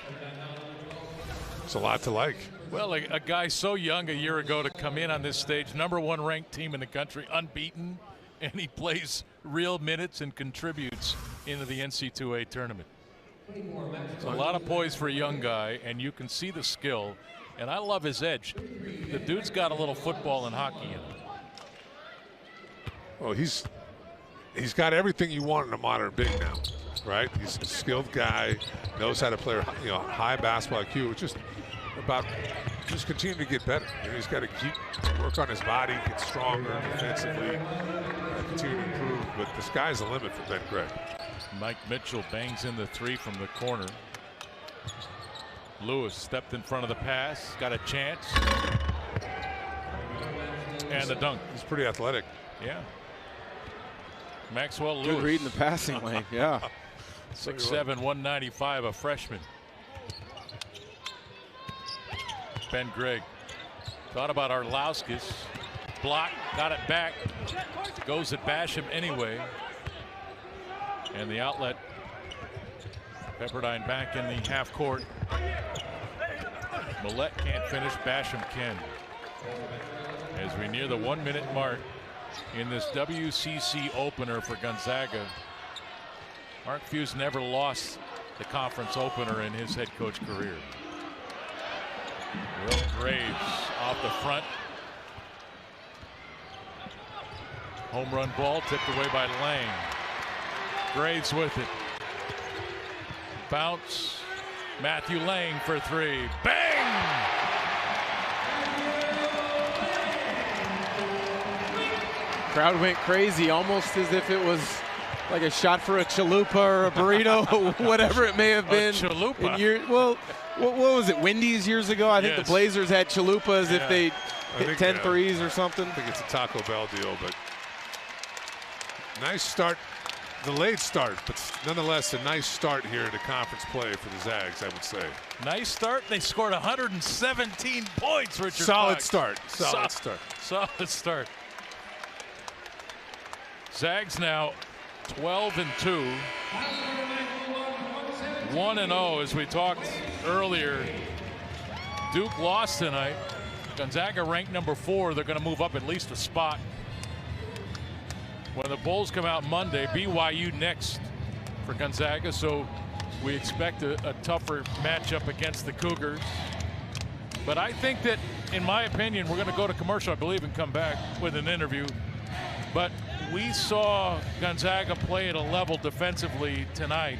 It's a lot to like. Well, a guy so young a year ago to come in on this stage, #1 ranked team in the country, unbeaten, and he plays real minutes and contributes into the NCAA tournament. It's a lot of poise for a young guy, and you can see the skill, and I love his edge. The dude's got a little football and hockey in him. Well, he's got everything you want in a modern big now, right? He's a skilled guy, knows how to play, you know, high basketball IQ. It's just about continue to get better. You know, he's got to work on his body, get stronger defensively, continue to improve. But the sky's the limit for Ben Gregg. Mike Mitchell bangs in the 3 from the corner. Lewis stepped in front of the pass, got a chance, and the dunk. He's pretty athletic. Yeah. Maxwell Lewis. Good read in the passing lane. Yeah. 6'7", 195, a freshman. Ben Gregg thought about Arlauskas. Block, got it back. Goes at Basham anyway. And the outlet. Pepperdine back in the half court. Millette can't finish. Basham can. As we near the 1-minute mark in this WCC opener for Gonzaga. Mark Few's never lost the conference opener in his head coach career. Will Graves off the front. Home run ball tipped away by Lang. Graves with it. Bounce. Matthew Lang for three. Bang! Crowd went crazy, almost as if it was like a shot for a chalupa or a burrito, whatever it may have been. A chalupa? Well, what was it, Wendy's years ago? I think the Blazers had chalupas if they hit 10 threes or something. I think it's a Taco Bell deal, but nice start. The late start, but nonetheless a nice start here to conference play for the Zags, I would say. Nice start. They scored 117 points, Richard. Solid Fox. start. Solid start. Solid start. Zags now 12-2. 1-0 as we talked earlier. Duke lost tonight. Gonzaga ranked number 4. They're going to move up at least a spot. When the Bulls come out Monday, BYU next for Gonzaga, so we expect a tougher matchup against the Cougars. But I think that, in my opinion, we're going to go to commercial, I believe, and come back with an interview. But we saw Gonzaga play at a level defensively tonight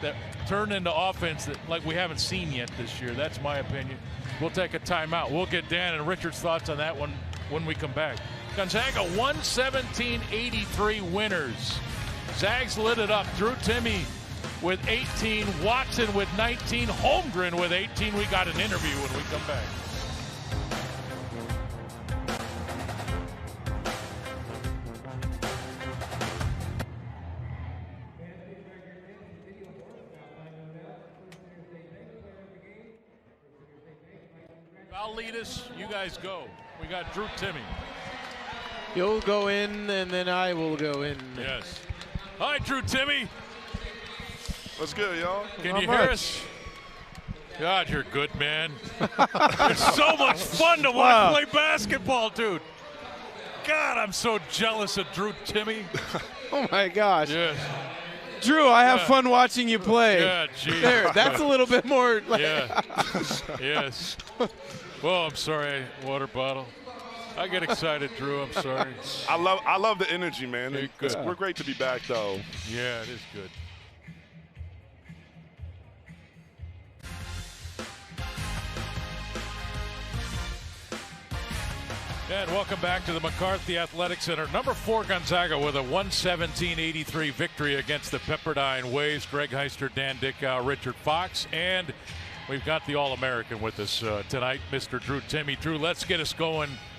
that turned into offense that like we haven't seen yet this year. That's my opinion. We'll take a timeout. We'll get Dan and Richard's thoughts on that one when we come back. Gonzaga 117-83 winners. Zags lit it up. Drew Timme with 18, Watson with 19, Holmgren with 18. We got an interview when we come back. I'll lead us. You guys go. We got Drew Timme. You'll go in, and then I will go in. Yes. Hi, Drew Timme. What's good, y'all? Can you hear us? God, you're good, man. It's so much fun to watch play basketball, dude. God, I'm so jealous of Drew Timme. Oh, my gosh. Yes. Drew, I have fun watching you play. Yeah, geez. There, that's a little bit more. Yeah. Yes. Well, I'm sorry, water bottle. I get excited, Drew. I'm sorry. I love the energy, man. Good. We're great to be back, though. Yeah, it is good. And welcome back to the McCarthy Athletic Center. Number 4 Gonzaga with a 117-83 victory against the Pepperdine Waves. Greg Heister, Dan Dickow, Richard Fox, and we've got the All-American with us tonight, Mr. Drew Timme. Drew, let's get us going.